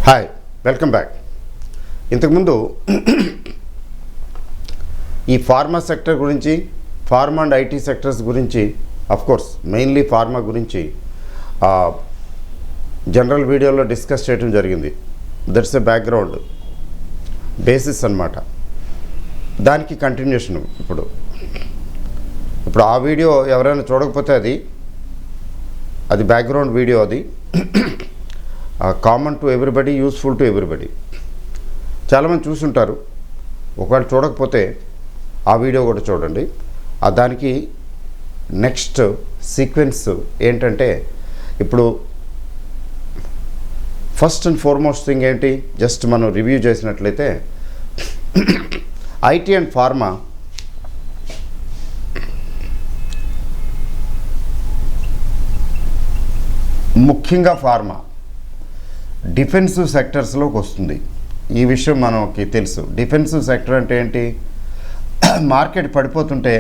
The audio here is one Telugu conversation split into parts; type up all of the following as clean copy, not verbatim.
Hi, welcome back. ఇంతకుముందు ఈ ఫార్మా సెక్టర్ గురించి, ఫార్మా అండ్ ఐటీ సెక్టర్స్ గురించి, కోర్స్ మెయిన్లీ ఫార్మా గురించి జనరల్ వీడియోలో డిస్కస్ చేయడం జరిగింది. దట్స్ ఎ బ్యాక్గ్రౌండ్ బేసిస్ అన్నమాట. దానికి కంటిన్యూషన్ ఇప్పుడు ఆ వీడియో ఎవరైనా చూడకపోతే అది బ్యాక్గ్రౌండ్ వీడియో, అది common to everybody, useful to everybody. చాలామంది చూసుంటారు. ఒకవేళ చూడకపోతే ఆ వీడియో కూడా చూడండి. దానికి నెక్స్ట్ సీక్వెన్స్ ఏంటంటే, ఇప్పుడు ఫస్ట్ అండ్ ఫార్మోస్ట్ థింగ్ ఏంటి, జస్ట్ మనం రివ్యూ చేసినట్లయితే ఐటీ అండ్ ఫార్మా ముఖ్యంగా ఫార్మా డిఫెన్సివ్ సెక్టర్స్లోకి వస్తుంది. ఈ విషయం మనకి తెలుసు. డిఫెన్సివ్ సెక్టర్ అంటే ఏంటి, మార్కెట్ పడిపోతుంటే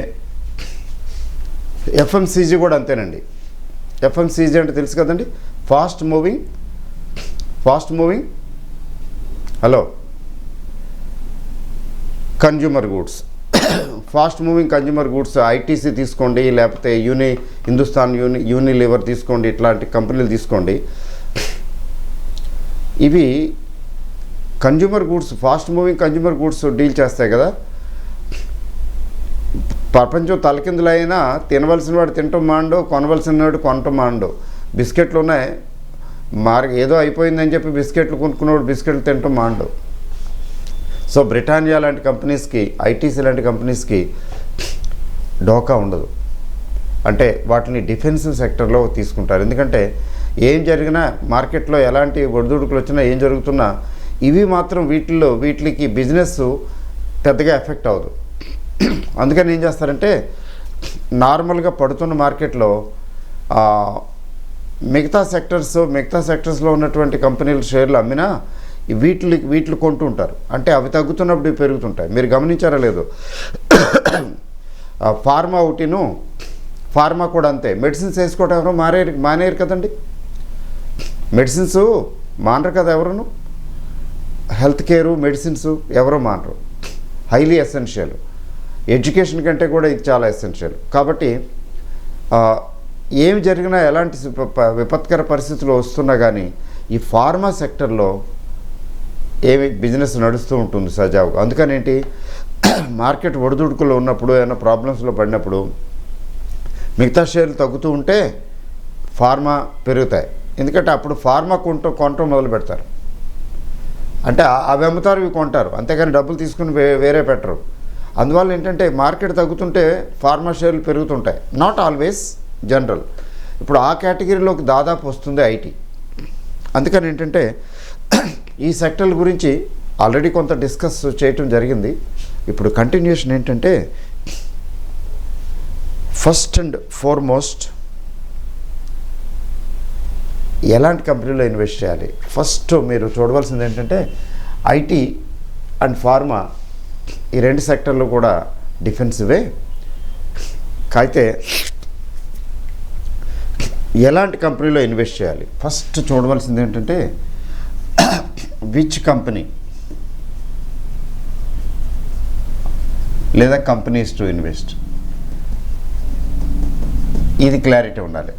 ఎఫ్ఎంసీజీ కూడా అంతేనండి. ఎఫ్ఎంసీజీ అంటే తెలుసు కదండి, fast moving consumer goods. Fast moving consumer goods ITC తీసుకోండి, లేకపోతే హిందుస్థాన్ యూనిలివర్ తీసుకోండి, ఇట్లాంటి కంపెనీలు తీసుకోండి. ఇవి consumer goods, fast moving consumer goods deal చేస్తాయి కదా. ప్రపంచం తలకిందులైనా తినవలసిన వాడు తినటం మాండో, కొనవలసిన వాడు కొనటం మాండో. బిస్కెట్లు ఉన్నాయి, ఏదో అయిపోయిందని చెప్పి బిస్కెట్లు కొనుక్కున్నవాడు బిస్కెట్లు తినటం మాండో. సో బ్రిటానియా లాంటి కంపెనీస్కి, ఐటీసీ లాంటి కంపెనీస్కి డోకా ఉండదు. అంటే వాటిని డిఫెన్సివ్ సెక్టర్లో తీసుకుంటారు. ఎందుకంటే ఏం జరిగినా, మార్కెట్లో ఎలాంటి ఒడిదుడుకులు వచ్చినా, ఏం జరుగుతున్నా, ఇవి మాత్రం వీటికి బిజినెస్ పెద్దగా ఎఫెక్ట్ అవ్వదు. అందుకని ఏం చేస్తారంటే, నార్మల్గా పడుతున్న మార్కెట్లో మిగతా సెక్టర్స్లో ఉన్నటువంటి కంపెనీల షేర్లు అమ్మినా వీటిని కొంటూ ఉంటారు. అంటే అవి తగ్గుతున్నప్పుడు ఇవి పెరుగుతుంటాయి. మీరు గమనించారా లేదు, ఫార్మా కూడా అంతే. మెడిసిన్స్ వేసుకోవడం ఎవరో మానేరు కదండి. మెడిసిన్స్ మానరు కదా ఎవరును. హెల్త్ కేరు, మెడిసిన్స్ ఎవరో మానరు. Highly essential. ఎడ్యుకేషన్ కంటే కూడా ఇది చాలా ఎసెన్షియల్. కాబట్టి ఏమి జరిగినా, ఎలాంటి విపత్కర పరిస్థితులు వస్తున్నా కానీ ఈ ఫార్మా సెక్టర్లో బిజినెస్ నడుస్తూ ఉంటుంది సజావుగా. అందుకని ఏంటి, మార్కెట్ ఒడిదుడుకులు ఉన్నప్పుడు, ఏమైనా ప్రాబ్లమ్స్లో పడినప్పుడు మిగతా షేర్లు తగ్గుతూ ఉంటే ఫార్మా పెరుగుతాయి. ఎందుకంటే అప్పుడు ఫార్మా కొనటం మొదలు పెడతారు. అంటే అవి అమ్ముతారు, ఇవి కొంటారు, అంతేగాని డబ్బులు తీసుకుని వేరే పెట్టరు. అందువల్ల ఏంటంటే మార్కెట్ తగ్గుతుంటే ఫార్మా షేర్లు పెరుగుతుంటాయి. Not always, general. ఇప్పుడు ఆ కేటగిరీలోకి దాదాపు వస్తుంది ఐటీ. అందుకని ఏంటంటే ఈ సెక్టర్ల గురించి ఆల్రెడీ కొంత డిస్కస్ చేయటం జరిగింది. ఇప్పుడు కంటిన్యూషన్ ఏంటంటే, ఫస్ట్ అండ్ ఫార్మోస్ట్ ఎలాంటి కంపెనీలో ఇన్వెస్ట్ చేయాలి. ఫస్ట్ మీరు చూడవలసింది ఏంటంటే, ఐటీ అండ్ ఫార్మా ఈ రెండు సెక్టర్లు కూడా డిఫెన్సివే. అయితే ఎలాంటి కంపెనీలో ఇన్వెస్ట్ చేయాలి, ఫస్ట్ చూడవలసింది ఏంటంటే, విచ్ కంపెనీ లేదా కంపెనీస్ టు ఇన్వెస్ట్, ఇది క్లారిటీ ఉండాలి.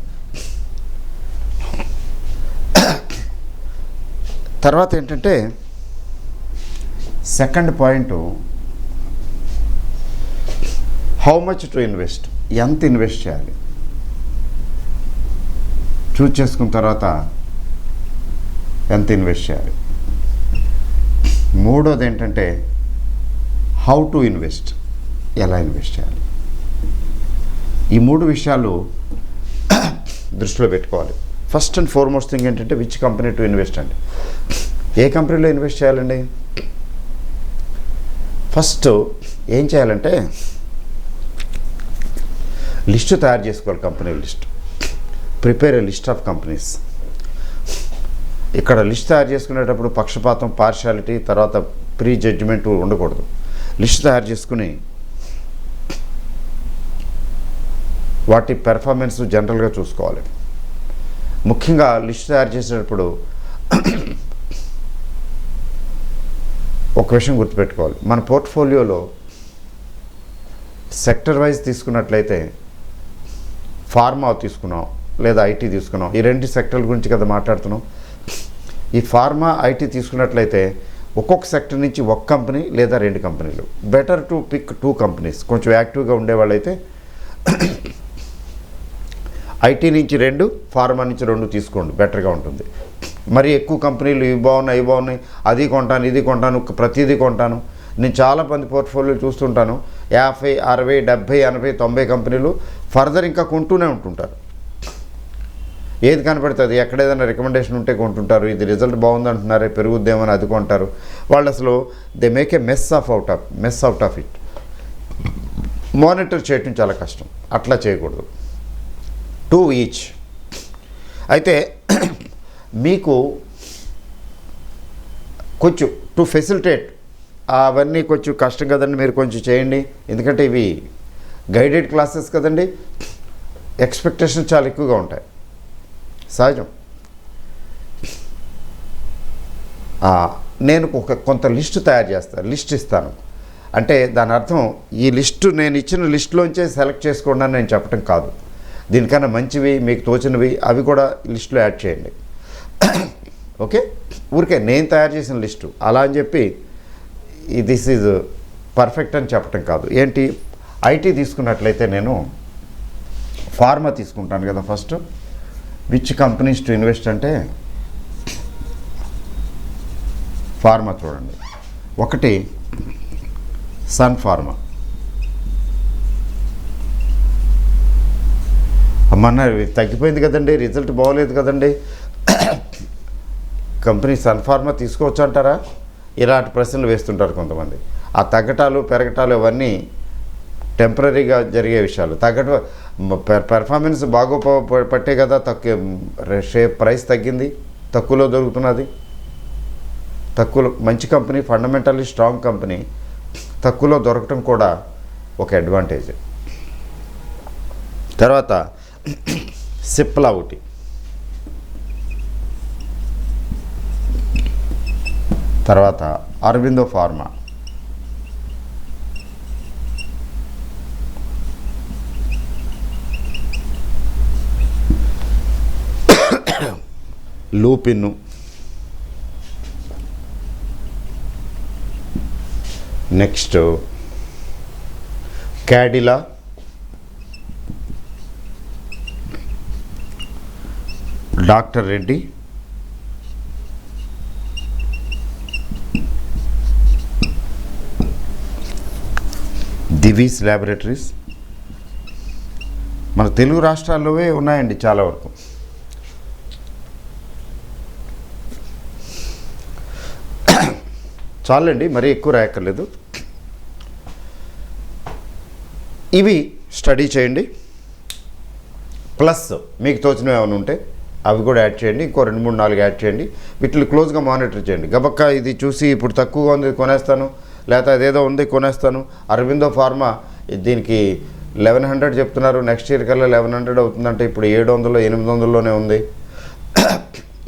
తర్వాత ఏంటంటే, second point, how much to invest, ఎంత ఇన్వెస్ట్ చేయాలి చూజ్ చేసుకున్న తర్వాత ఎంత ఇన్వెస్ట్ చేయాలి. మూడోది ఏంటంటే, హౌ టు ఇన్వెస్ట్, ఎలా ఇన్వెస్ట్ చేయాలి. ఈ మూడు విషయాలు దృష్టిలో పెట్టుకోవాలి. ఫస్ట్ అండ్ ఫార్మోస్ట్ థింగ్ ఏంటంటే, విచ్ కంపెనీ టు ఇన్వెస్ట్ అండి. ఏ కంపెనీలో ఇన్వెస్ట్ చేయాలండి. ఫస్ట్ ఏం చేయాలంటే, లిస్టు తయారు చేసుకోవాలి. Company list, prepare A list of companies. ఇక్కడ లిస్ట్ తయారు చేసుకునేటప్పుడు పక్షపాతం, పార్షియాలిటీ, తర్వాత ప్రీ జడ్జిమెంట్ ఉండకూడదు. లిస్ట్ తయారు చేసుకుని వాటి పెర్ఫార్మెన్స్ జనరల్గా చూసుకోవాలి. ముఖ్యంగా లిస్ట్ తయారు చేసేటప్పుడు ఒక విషయం గుర్తుపెట్టుకోవాలి, మన పోర్ట్ఫోలియోలో సెక్టర్ వైజ్ తీసుకున్నట్లయితే ఫార్మా తీసుకున్నాం లేదా ఐటీ తీసుకున్నాం, ఈ రెండు సెక్టర్ల గురించి కదా మాట్లాడుతున్నాం. ఈ ఫార్మా ఐటీ తీసుకున్నట్లయితే ఒక్కొక్క సెక్టర్ నుంచి ఒక కంపెనీ లేదా రెండు కంపెనీలు, బెటర్ టు పిక్ 2 కంపెనీస్. కొంచెం యాక్టివ్గా ఉండేవాళ్ళైతే ఐటీ నుంచి 2, ఫార్మా నుంచి 2 తీసుకోండి, బెటర్గా ఉంటుంది. మరి ఎక్కువ కంపెనీలు ఇవి బాగున్నాయి అది కొంటాను ఇది కొంటాను ప్రతిదీ కొంటాను, నేను చాలా మంది పోర్ట్ఫోలియోలు చూస్తుంటాను, 50, 60, 70, 80, 90 కంపెనీలు ఫర్దర్ ఇంకా కొంటూనే ఉంటుంటారు. ఏది కనపడుతుంది, ఎక్కడ ఏదైనా రికమెండేషన్ ఉంటే కొంటుంటారు, ఇది రిజల్ట్ బాగుంది అంటున్నారే పెరుగుద్దేమని అది కొంటారు. వాళ్ళు అసలు they make a mess out of it. Monitor చేయటం చాలా కష్టం, అట్లా చేయకూడదు. 2 ఈచ్. అయితే మీకు కొంచెం టు ఫెసిలిటేట్ అవన్నీ కొంచెం కష్టం కదండి, మీరు కొంచెం చేయండి. ఎందుకంటే ఇవి గైడెడ్ క్లాసెస్ కదండి, ఎక్స్పెక్టేషన్స్ చాలా ఎక్కువగా ఉంటాయి, సహజం. నేను కొంత లిస్ట్ తయారు చేస్తాను, లిస్ట్ ఇస్తాను. అంటే దాని అర్థం ఈ లిస్టు నేను ఇచ్చిన లిస్టులోంచే సెలెక్ట్ చేసుకోండి అని నేను చెప్పడం కాదు. దీనికన్నా మంచివి మీకు తోచినవి అవి కూడా లిస్టులో యాడ్ చేయండి. ఓకే, ఊరికే నేను తయారు చేసిన లిస్టు అలా అని చెప్పి దిస్ ఈజ్ పర్ఫెక్ట్ అని చెప్పటం కాదు. ఏంటి, ఐటీ తీసుకున్నట్లయితే నేను ఫార్మా తీసుకుంటాను కదా first. Which companies to invest అంటే ఫార్మా చూడండి. ఒకటి సన్ ఫార్మా. అమ్మన్న తగ్గిపోయింది కదండి, రిజల్ట్ బాగోలేదు కదండి, కంపెనీ సన్ ఫార్మా తీసుకోవచ్చు అంటారా? ఇలాంటి ప్రశ్నలు వేస్తుంటారు కొంతమంది. ఆ తగ్గటాలు పెరగటాలు ఇవన్నీ టెంపరీగా జరిగే విషయాలు. పెర్ఫార్మెన్స్ పట్టే కదా ప్రైస్ తగ్గింది, తక్కువలో దొరుకుతున్నది. తక్కువలో మంచి కంపెనీ, ఫండమెంటల్లీ స్ట్రాంగ్ కంపెనీ తక్కువలో దొరకటం కూడా ఒక అడ్వాంటేజ్. తర్వాత సిప్లా ఒకటి, తర్వాత Aurobindo Pharma, Lupin, next Cadila, doctor Reddy, Divi's laboratories. మన తెలుగు రాష్ట్రాల్లోవే ఉన్నాయండి చాలా వరకు. చాలండి, మరీ ఎక్కువ రాయక్కర్లేదు. ఇవి స్టడీ చేయండి. ప్లస్ మీకు తోచినవి ఏమైనా ఉంటే అవి కూడా యాడ్ చేయండి. ఇంకో 2, 3, 4 యాడ్ చేయండి. వీటిని క్లోజ్గా మానిటర్ చేయండి. గబక్క ఇది చూసి ఇప్పుడు తక్కువగా ఉంది కొనేస్తాను, లేకపోతే అదేదో ఉంది కొనేస్తాను. అరబిందో ఫార్మా దీనికి 1100 చెప్తున్నారు, నెక్స్ట్ ఇయర్ కల్లా 1100 అవుతుందంటే ఇప్పుడు 700, 800లోనే ఉంది.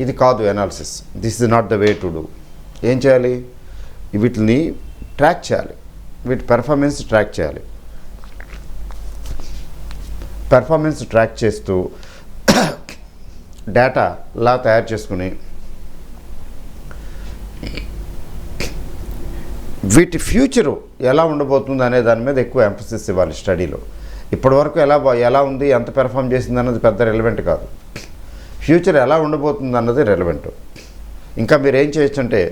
ఇది కాదు analysis. This is not the way to do. ఏం చేయాలి, వీటిని ట్రాక్ చేయాలి, వీటి పెర్ఫార్మెన్స్ ట్రాక్ చేయాలి. పెర్ఫార్మెన్స్ ట్రాక్ చేస్తూ డేటాలా తయారు చేసుకుని వీటి ఫ్యూచరు ఎలా ఉండబోతుంది అనే దాని మీద ఎక్కువ ఎంఫసిస్ ఇవ్వాలి స్టడీలో. ఇప్పటివరకు ఎలా ఉంది, ఎంత పెర్ఫామ్ చేసింది అన్నది పెద్ద రెలవెంట్ కాదు. ఫ్యూచర్ ఎలా ఉండబోతుంది అన్నది రెలవెంట్. ఇంకా మీరు ఏం చేయొచ్చు అంటే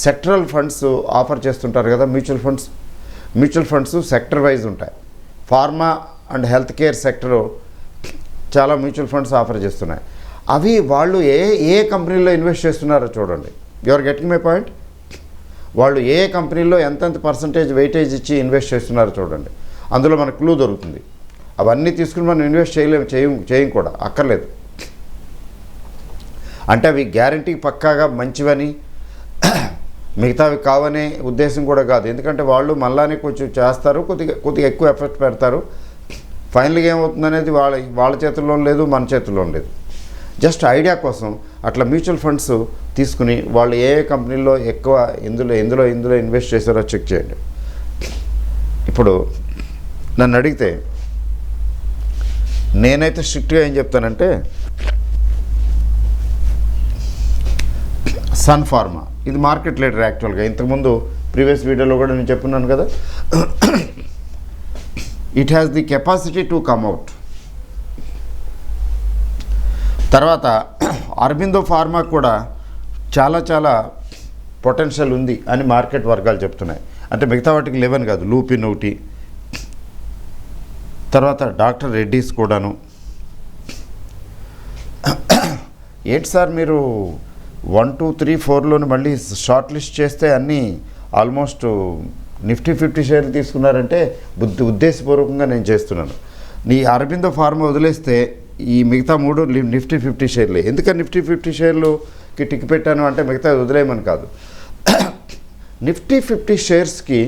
సెక్టరల్ ఫండ్స్ ఆఫర్ చేస్తుంటారు కదా, మ్యూచువల్ ఫండ్స్ సెక్టర్ వైజ్ ఉంటాయి. Pharma and health care sector చాలా మ్యూచువల్ ఫండ్స్ ఆఫర్ చేస్తున్నాయి. అవి వాళ్ళు ఏ కంపెనీలో ఇన్వెస్ట్ చేస్తున్నారో చూడండి. You are getting my point. వాళ్ళు ఏ కంపెనీలో ఎంతెంత పర్సంటేజ్ వెయిటేజ్ ఇచ్చి ఇన్వెస్ట్ చేస్తున్నారో చూడండి. అందులో మనకు క్లూ దొరుకుతుంది. అవన్నీ తీసుకుని మనం ఇన్వెస్ట్ చేయం కూడా అక్కర్లేదు. అంటే అవి గ్యారంటీ పక్కాగా మంచివని మిగతావి కావనే ఉద్దేశం కూడా కాదు. ఎందుకంటే వాళ్ళు మళ్ళానే కొంచెం చేస్తారు, కొద్దిగా ఎక్కువ ఎఫర్ట్ పెడతారు. ఫైనల్గా ఏమవుతుందనేది వాళ్ళ చేతుల్లో లేదు, మన చేతుల్లో లేదు. జస్ట్ ఐడియా కోసం అట్లా మ్యూచువల్ ఫండ్స్ తీసుకుని వాళ్ళు ఏ కంపెనీల్లో ఎక్కువ ఎందులో ఇన్వెస్ట్ చేశారో చెక్ చేయండి. ఇప్పుడు నన్ను అడిగితే నేనైతే స్ట్రిక్ట్గా ఏం చెప్తానంటే సన్ ఫార్మా ఇది మార్కెట్ లీడర్ యాక్చువల్గా. ఇంతకుముందు ప్రీవియస్ వీడియోలో కూడా నేను చెప్పున్నాను కదా, it has the capacity to come out. తర్వాత అరబిందో ఫార్మా కూడా చాలా పొటెన్షియల్ ఉంది అని మార్కెట్ వర్గాలు చెప్తున్నాయి. అంటే మిగతా వాటికి 11 కాదు, లూపిన్ ఒకటి, తర్వాత డాక్టర్ రెడ్డీస్ కూడాను. ఏంటి సార్ మీరు 1, 2, 3, 4లోని మళ్ళీ షార్ట్ లిస్ట్ చేస్తే అన్నీ ఆల్మోస్ట్ నిఫ్టీ 50 షేర్లు తీసుకున్నారంటే ఉద్దేశపూర్వకంగా నేను చేస్తున్నాను. నీ అరబిందో ఫార్మా వదిలేస్తే ఈ మిగతా 3 నిఫ్టీ 50 షేర్లే. ఎందుకని నిఫ్టీ 50 షేర్లుకి టిక్ పెట్టాను అంటే మిగతా వదిలేయమని కాదు. నిఫ్టీ 50 షేర్స్కి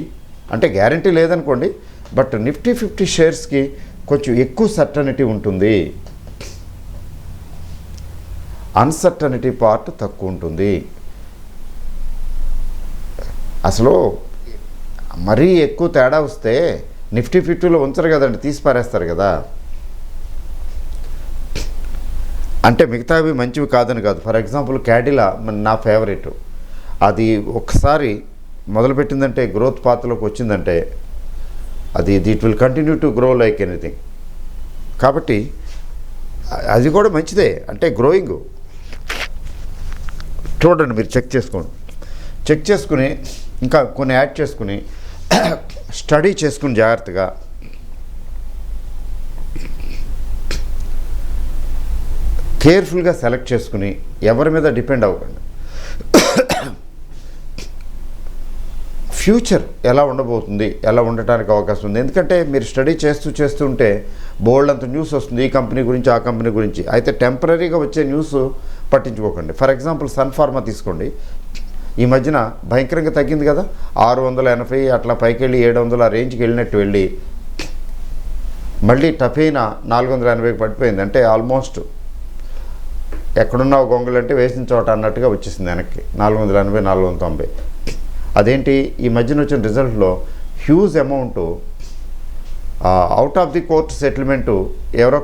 అంటే గ్యారంటీ లేదనుకోండి, బట్ నిఫ్టీ 50 షేర్స్కి కొంచెం ఎక్కువ సర్టనిటీ ఉంటుంది, అన్సర్టనిటీ పార్ట్ తక్కువ ఉంటుంది. అసలు మరీ ఎక్కువ తేడా వస్తే నిఫ్టీ 50లో ఉంచరు కదండి, తీసి పారేస్తారు కదా. అంటే మిగతావి మంచివి కాదని కాదు. ఫర్ ఎగ్జాంపుల్ క్యాడిలా నా ఫేవరెట్, అది ఒకసారి మొదలుపెట్టిందంటే గ్రోత్ పాత్రలోకి వచ్చిందంటే అది it will continue to grow like anything. కాబట్టి అది కూడా మంచిదే, అంటే గ్రోయింగ్. చూడండి, మీరు చెక్ చేసుకుని ఇంకా కొన్ని యాడ్ చేసుకుని స్టడీ చేసుకుని జాగ్రత్తగా కేర్ఫుల్గా సెలెక్ట్ చేసుకుని ఎవరి మీద డిపెండ్ అవ్వకండి. ఫ్యూచర్ ఎలా ఉండబోతుంది, ఎలా ఉండటానికి అవకాశం ఉంది. ఎందుకంటే మీరు స్టడీ చేస్తుంటే బోల్డ్ అంత న్యూస్ వస్తుంది ఈ కంపెనీ గురించి ఆ కంపెనీ గురించి. అయితే టెంపరీగా వచ్చే న్యూస్ పట్టించుకోకండి. ఫర్ ఎగ్జాంపుల్ సన్ ఫార్మా తీసుకోండి, ఈ మధ్యన భయంకరంగా తగ్గింది కదా, 680 అట్లా పైకి వెళ్ళి 700 ఆ రేంజ్కి వెళ్ళినట్టు వెళ్ళి మళ్ళీ టఫైన 480కి పడిపోయింది. అంటే ఆల్మోస్ట్ ఎక్కడున్నావు గొంగలు అంటే వేసిన చోట అన్నట్టుగా వచ్చేసింది వెనక్కి 480, 490. అదేంటి, ఈ మధ్యన వచ్చిన రిజల్ట్లో huge amount out of the court settlement ఎవరో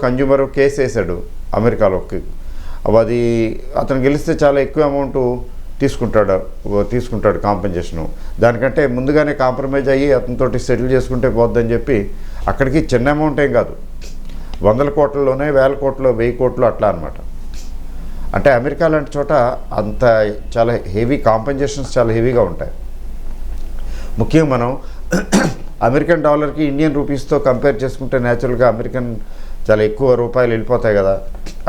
కన్జ్యూమరు కేసు వేశాడు అమెరికాలోకి. అది అతను గెలిస్తే చాలా ఎక్కువ అమౌంట్ తీసుకుంటాడు కాంపెన్సేషను. దానికంటే ముందుగానే కాంప్రమైజ్ అయ్యి అతనితోటి సెటిల్ చేసుకుంటే పోద్దని చెప్పి అక్కడికి చిన్న అమౌంట్ ఏం కాదు, 100 కోట్లలోనే 1000 కోట్లు 1000 కోట్లు అట్లా అనమాట. అంటే అమెరికా లాంటి చోట అంత చాలా హెవీ కాంపెన్సేషన్స్ చాలా హెవీగా ఉంటాయి. ముఖ్యంగా మనం అమెరికన్ డాలర్కి ఇండియన్ రూపీస్తో కంపేర్ చేసుకుంటే న్యాచురల్గా అమెరికన్ చాలా ఎక్కువ రూపాయలు వెళ్ళిపోతాయి కదా,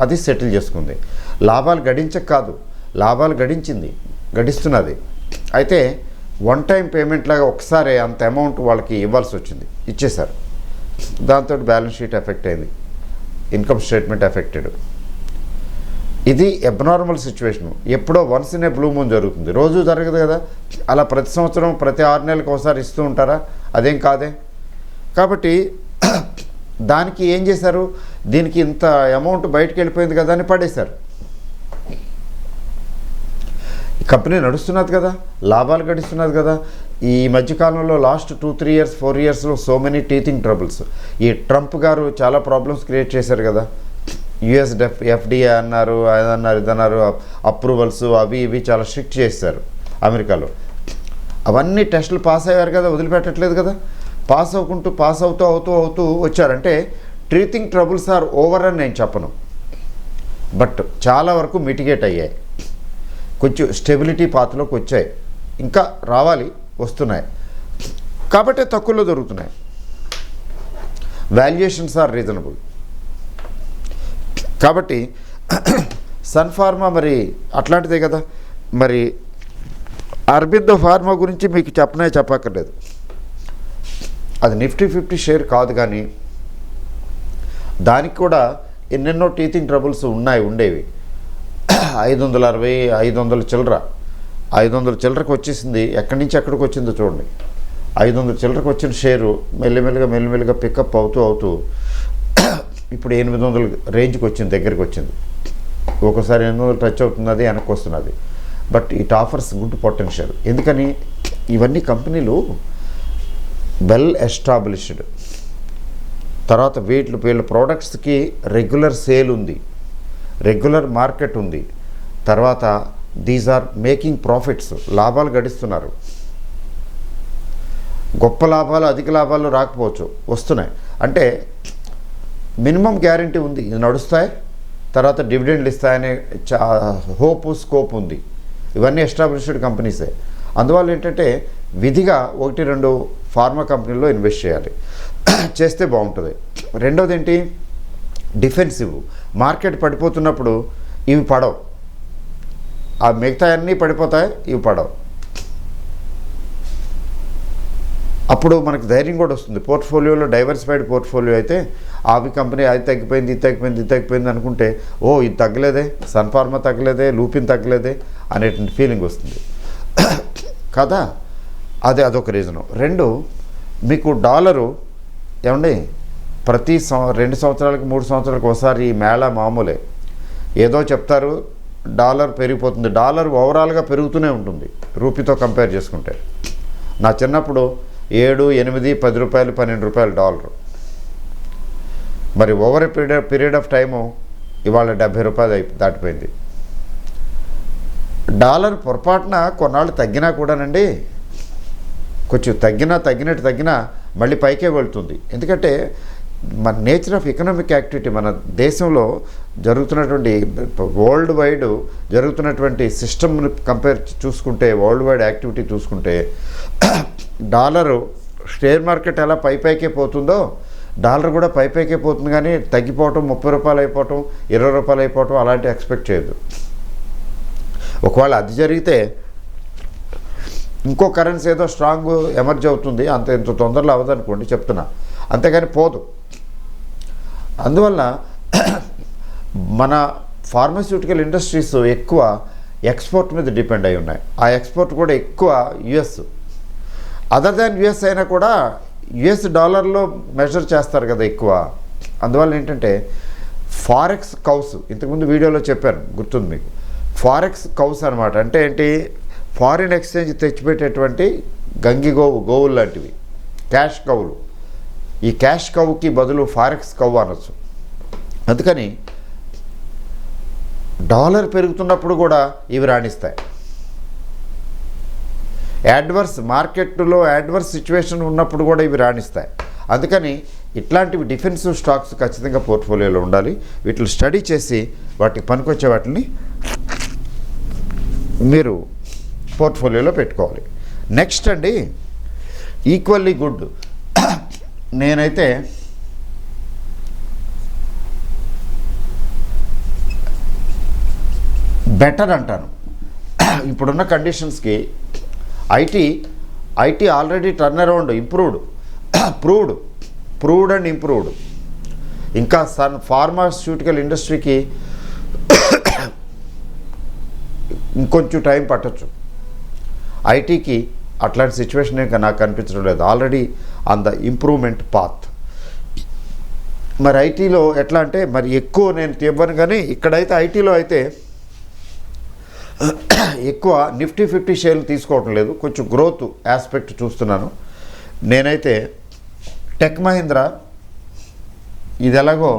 అది సెటిల్ చేసుకుంది. లాభాలు గడించక కాదు, లాభాలు గడిస్తున్నది. అయితే వన్ టైం పేమెంట్ లాగా ఒకసారి అంత అమౌంట్ వాళ్ళకి ఇవ్వాల్సి వచ్చింది, ఇచ్చేశారు. దాంతో బ్యాలెన్స్ షీట్ ఎఫెక్ట్ అయింది, ఇన్కమ్ స్టేట్మెంట్ ఎఫెక్టెడ్. ఇది అబ్నార్మల్ సిచ్యువేషను. ఎప్పుడో once in a blue moon జరుగుతుంది, రోజు జరగదు కదా. అలా ప్రతి సంవత్సరం ప్రతి 6 నెలలకు ఒకసారి ఇస్తూ ఉంటారా? అదేం కాదే. కాబట్టి దానికి ఏం చేశారు, దీనికి ఇంత అమౌంట్ బయటకు వెళ్ళిపోయింది కదా అని పడేశారు. కంపెనీ నడుస్తున్నది కదా, లాభాలు గడిస్తున్నది కదా. ఈ మధ్యకాలంలో లాస్ట్ 2-3 ఇయర్స్ 4 ఇయర్స్లో సో మెనీ టీథింగ్ ట్రబుల్స్. ఈ ట్రంప్ గారు చాలా ప్రాబ్లమ్స్ క్రియేట్ చేశారు కదా. యుఎస్ ఎఫ్డిఏ అన్నారు, ఇదన్నారు, అప్రూవల్స్ అవి ఇవి చాలా స్ట్రిక్ట్ చేశారు అమెరికాలో. అవన్నీ టెస్టులు పాస్ అయ్యారు కదా, వదిలిపెట్టట్లేదు కదా. పాస్ అవుతూ వచ్చారంటే టీథింగ్ ట్రబుల్స్ ఆర్ ఓవర్ అని నేను చెప్పను, బట్ చాలా వరకు మిటిగేట్ అయ్యాయి, కొంచెం స్టెబిలిటీ పాత్రలోకి వచ్చాయి, ఇంకా రావాలి, వస్తున్నాయి. కాబట్టి తక్కువలో దొరుకుతున్నాయి. Valuations are reasonable. కాబట్టి సన్ ఫార్మా మరి అట్లాంటిదే కదా. మరి అరబిందో ఫార్మా గురించి మీకు చెప్పక్కర్లేదు. అది నిఫ్టీ 50 షేర్ కాదు, కానీ దానికి కూడా ఎన్నెన్నో టీథింగ్ ట్రబుల్స్ ఉండేవి. 560, 500 చిల్లర, 500 చిల్లరకు వచ్చేసింది. ఎక్కడి నుంచి ఎక్కడికి వచ్చిందో చూడండి. 500 చిల్లరకు వచ్చిన షేరు మెల్లిమెల్లిగా పికప్ అవుతూ ఇప్పుడు 800 రేంజ్కి వచ్చింది, దగ్గరికి వచ్చింది. ఒక్కోసారి 800 టచ్ అవుతున్నది, వెనక్కి వస్తున్నది. But it offers good potential. ఎందుకని ఇవన్నీ కంపెనీలు వెల్ ఎస్టాబ్లిష్డ్, తర్వాత వీళ్ళ ప్రోడక్ట్స్కి రెగ్యులర్ సేల్ ఉంది, రెగ్యులర్ మార్కెట్ ఉంది, తర్వాత దీస్ ఆర్ మేకింగ్ ప్రాఫిట్స్, లాభాలు గడిస్తున్నారు. గొప్ప లాభాలు, అధిక లాభాలు రాకపోవచ్చు, వస్తున్నాయి. అంటే మినిమం గ్యారంటీ ఉంది, ఇది నడుస్తాయి, తర్వాత డివిడెండ్లు ఇస్తాయనే హోప్, స్కోప్ ఉంది. ఇవన్నీ ఎస్టాబ్లిష్డ్ కంపెనీసే. అందువల్ల ఏంటంటే విధిగా 1-2 ఫార్మా కంపెనీల్లో ఇన్వెస్ట్ చేయాలి, చేస్తే బాగుంటుంది. రెండోది ఏంటి, డిఫెన్సివ్. మార్కెట్ పడిపోతున్నప్పుడు ఇవి పడవు, ఆ మిగతా అన్నీ పడిపోతాయి, ఇవి పడవు. అప్పుడు మనకు ధైర్యం కూడా వస్తుంది. పోర్ట్ఫోలియోలో డైవర్సిఫైడ్ పోర్ట్ఫోలియో అయితే అవి కంపెనీ అది తగ్గిపోయింది, ఇది తగ్గిపోయింది, ఇది తగ్గిపోయింది అనుకుంటే, ఓ ఇది తగ్గలేదే, సన్ఫార్మా తగ్గలేదే, లూపిన్ తగ్గలేదే అనేటువంటి ఫీలింగ్ వస్తుంది కదా. అదొక రీజను. 2, మీకు డాలరు ఏమండి ప్రతి 2 సంవత్సరాలకి 3 సంవత్సరాలకు ఒకసారి ఈ మేళా మామూలే. ఏదో చెప్తారు, డాలర్ పెరిగిపోతుంది. డాలర్ ఓవరాల్గా పెరుగుతూనే ఉంటుంది రూపీతో కంపేర్ చేసుకుంటే. నా చిన్నప్పుడు 7, 8, 10 రూపాయలు, 12 రూపాయలు డాలరు. మరి ఓవర్ పీరియడ్ ఆఫ్ టైము ఇవాళ 70 రూపాయలు దాటిపోయింది. డాలర్ పొరపాటున కొన్నాళ్ళు తగ్గినా కూడానండి, కొంచెం తగ్గినా మళ్ళీ పైకే వెళ్తుంది. ఎందుకంటే మన నేచర్ ఆఫ్ ఎకనామిక్ యాక్టివిటీ, మన దేశంలో జరుగుతున్నటువంటి వరల్డ్ వైడ్ జరుగుతున్నటువంటి సిస్టమ్ని చూసుకుంటే, వరల్డ్ వైడ్ యాక్టివిటీ చూసుకుంటే, డాలరు షేర్ మార్కెట్ ఎలా పైకే పోతుందో డాలర్ కూడా పైకే పోతుంది. కానీ తగ్గిపోవటం, 30 రూపాయలు అయిపోవటం, 20 రూపాయలు అయిపోవటం అలాంటి ఎక్స్పెక్ట్ చేయదు. ఒకవేళ అది జరిగితే ఇంకో కరెన్సీ ఏదో స్ట్రాంగ్ ఎమర్జ్ అవుతుంది, ఇంత తొందరలో అవ్వదనుకోండి చెప్తున్నా, అంతేగాని పోదు. అందువల్ల మన ఫార్మాస్యూటికల్ ఇండస్ట్రీస్ ఎక్కువ ఎక్స్పోర్ట్ మీద డిపెండ్ అయి ఉన్నాయి. ఆ ఎక్స్పోర్ట్ కూడా ఎక్కువ యుఎస్. అదర్ దాన్ యుఎస్ అయినా కూడా యుఎస్ డాలర్లో మెజర్ చేస్తారు కదా ఎక్కువ. అందువల్ల ఏంటంటే ఫారెక్స్ కౌస్, ఇంతకుముందు వీడియోలో చెప్పాను, గుర్తుంది మీకు. ఫారెక్స్ కౌస్ అనమాట. అంటే ఏంటి, ఫారిన్ ఎక్స్చేంజ్ తెచ్చిపెట్టేటువంటి గోవులు లాంటివి, క్యాష్ కవులు. ఈ క్యాష్ కవుకి బదులు ఫారెక్స్ కవు అనొచ్చు. అందుకని డాలర్ పెరుగుతున్నప్పుడు కూడా ఇవి రాణిస్తాయి. మార్కెట్లో యాడ్వర్స్ సిచ్యువేషన్ ఉన్నప్పుడు కూడా ఇవి రాణిస్తాయి. అందుకని ఇట్లాంటివి డిఫెన్సివ్ స్టాక్స్ ఖచ్చితంగా పోర్ట్ఫోలియోలో ఉండాలి. వీటిని స్టడీ చేసి వాటికి పనికొచ్చే వాటిని మీరు పోర్ట్ఫోలియోలో పెట్టుకోవాలి. నెక్స్ట్ అండి, ఈక్వల్లీ గుడ్. నేనైతే బెటర్ అంటాను. ఇప్పుడున్న కండిషన్స్కి IT already turn around, proved and improved. ఇంకా ఫార్మాస్యూటికల్ ఇండస్ట్రీకి ఇంకొంచెం టైం పట్టచ్చు. ఐటీకి అట్లాంటి సిచ్యువేషన్ ఇంకా నాకు కనిపించడం లేదు. Already on the improvement path. మరి ఐటీలో ఎట్లా అంటే, మరి ఎక్కువ నేను ఇవ్వను, కానీ ఇక్కడైతే ఐటీలో అయితే ఎక్కువ నిఫ్టీ 50 షేర్లు తీసుకోవటం లేదు, కొంచెం గ్రోత్ ఆస్పెక్ట్ చూస్తున్నాను. నేనైతే టెక్ మహీంద్రా, ఇది ఎలాగో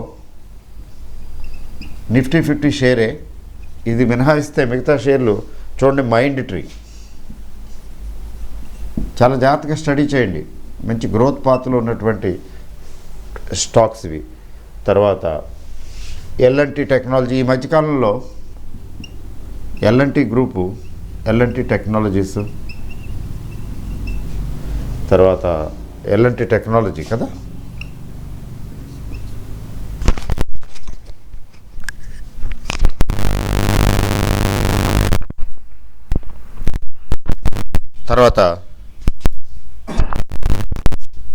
నిఫ్టీ 50 షేరే, ఇది మినహాయిస్తే మిగతా షేర్లు చూడండి. మైండ్ ట్రీ చాలా జాగ్రత్తగా స్టడీ చేయండి. మంచి గ్రోత్ పాత్లో ఉన్నటువంటి స్టాక్స్ ఇవి. తర్వాత ఎల్ఎన్టీ టెక్నాలజీ, ఈ మధ్యకాలంలో ఎల్ఎన్టీ గ్రూపు, ఎల్ఎన్టీ టెక్నాలజీస్, తర్వాత ఎల్ఎన్టీ టెక్నాలజీ కదా, తర్వాత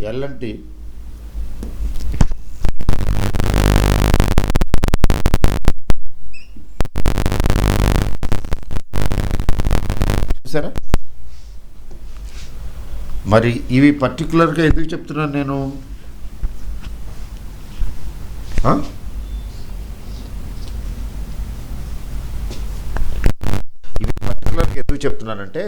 ఎల్ఎన్టీ చూసారా. మరి ఇవి పర్టికులర్గా ఎందుకు చెప్తున్నాను నేను, ఆ? ఇవి పర్టికులర్గా ఎందుకు చెప్తున్నానంటే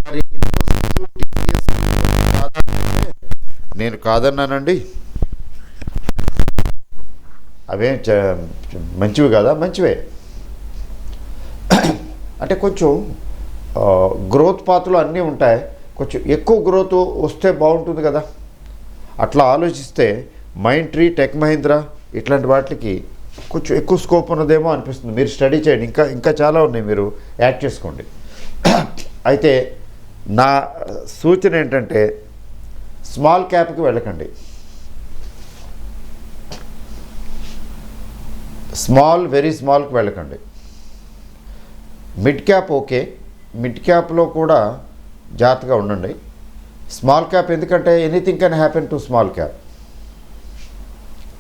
మరి ఇన్ఫోసిస్, టీసీఎస్ నేను కాదన్నానండి, అవే మంచివి కదా, మంచివే. అంటే కొంచెం గ్రోత్ పాత్రలు అన్నీ ఉంటాయి, కొంచెం ఎక్కువ గ్రోత్ వస్తే బాగుంటుంది కదా. అట్లా ఆలోచిస్తే మైండ్ ట్రీ, టెక్ మహీంద్రా ఇట్లాంటి వాటికి కొంచెం ఎక్కువ స్కోప్ ఉన్నదేమో అనిపిస్తుంది. మీరు స్టడీ చేయండి, ఇంకా ఇంకా చాలా ఉన్నాయి, మీరు యాడ్ చేసుకోండి. అయితే నా సూచన ఏంటంటే స్మాల్ క్యాప్కి వెళ్ళకండి. వెరీ స్మాల్కి వెళ్ళకండి. మిడ్ క్యాప్ ఓకే, మిడ్ క్యాప్లో కూడా జాగ్రత్తగా ఉండండి. స్మాల్ క్యాప్ ఎందుకంటే anything can happen to small cap,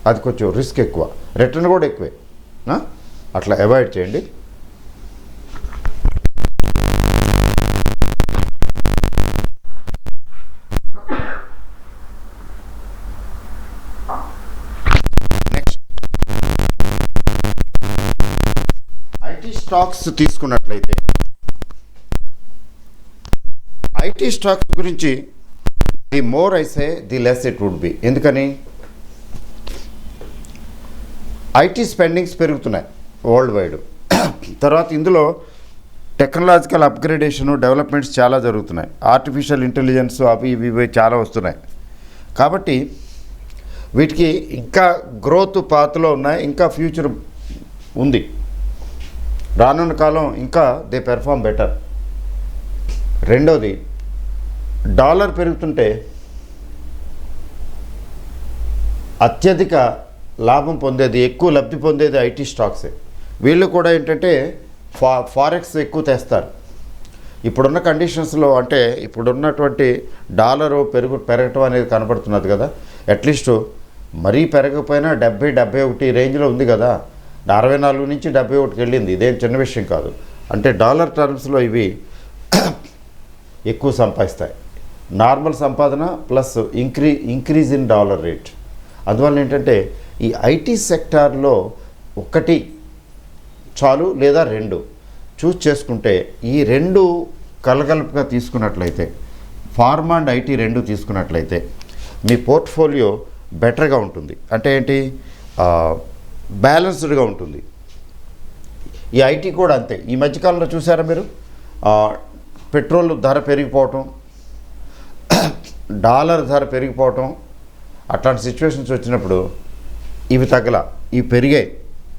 అది కొంచెం రిస్క్ ఎక్కువ, రిటర్న్ కూడా ఎక్కువే. అట్లా అవాయిడ్ చేయండి. నెక్స్ట్ ఐటీ స్టాక్స్ తీసుకున్నట్లయితే, ఐటీ స్టాక్స్ గురించి the more I say the less it would be. ఎందుకని? ఐటీ స్పెండింగ్స్ పెరుగుతున్నాయి వరల్డ్ వైడ్. తర్వాత ఇందులో టెక్నాలజికల్ అప్గ్రేడేషను, డెవలప్మెంట్స్ చాలా జరుగుతున్నాయి. ఆర్టిఫిషియల్ ఇంటెలిజెన్స్ అవి ఇవి చాలా వస్తున్నాయి. కాబట్టి వీటికి ఇంకా గ్రోత్ పాత్రలో ఉన్నాయి, ఇంకా ఫ్యూచర్ ఉంది. రానున్న కాలం ఇంకా దే పెర్ఫామ్ బెటర్. రెండోది, డాలర్ పెరుగుతుంటే అత్యధిక లాభం పొందేది, ఎక్కువ లబ్ధి పొందేది ఐటీ స్టాక్సే. వీళ్ళు కూడా ఏంటంటే ఫారెక్స్ ఎక్కువ తెస్తారు. ఇప్పుడున్న కండిషన్స్లో, అంటే ఇప్పుడున్నటువంటి డాలరు పెరగటం అనేది కనపడుతున్నది కదా. అట్లీస్ట్ మరీ పెరగకపోయినా 70-71 రేంజ్లో ఉంది కదా. 64 నుంచి 71కి వెళ్ళింది, ఇదేం చిన్న విషయం కాదు. అంటే డాలర్ టర్మ్స్లో ఇవి ఎక్కువ సంపాదిస్తాయి. నార్మల్ సంపాదన plus increase in dollar rate. అందువల్ల ఏంటంటే ఈ ఐటీ సెక్టార్లో ఒకటి చాలు, లేదా రెండు చూస్ చేసుకుంటే, ఈ రెండు కలగలుపుగా తీసుకున్నట్లయితే, ఫార్మా అండ్ ఐటీ రెండు తీసుకున్నట్లయితే మీ పోర్ట్ఫోలియో బెటర్గా ఉంటుంది. అంటే ఏంటి, బ్యాలెన్స్డ్గా ఉంటుంది. ఈ ఐటీ కూడా అంతే. ఈ మధ్యకాలంలో చూసారా మీరు, పెట్రోల్ ధర పెరిగిపోవటం, డాలర్ ధర పెరిగిపోవటం, అట్లాంటి సిచ్యువేషన్స్ వచ్చినప్పుడు ఇవి ఇవి పెరిగాయి.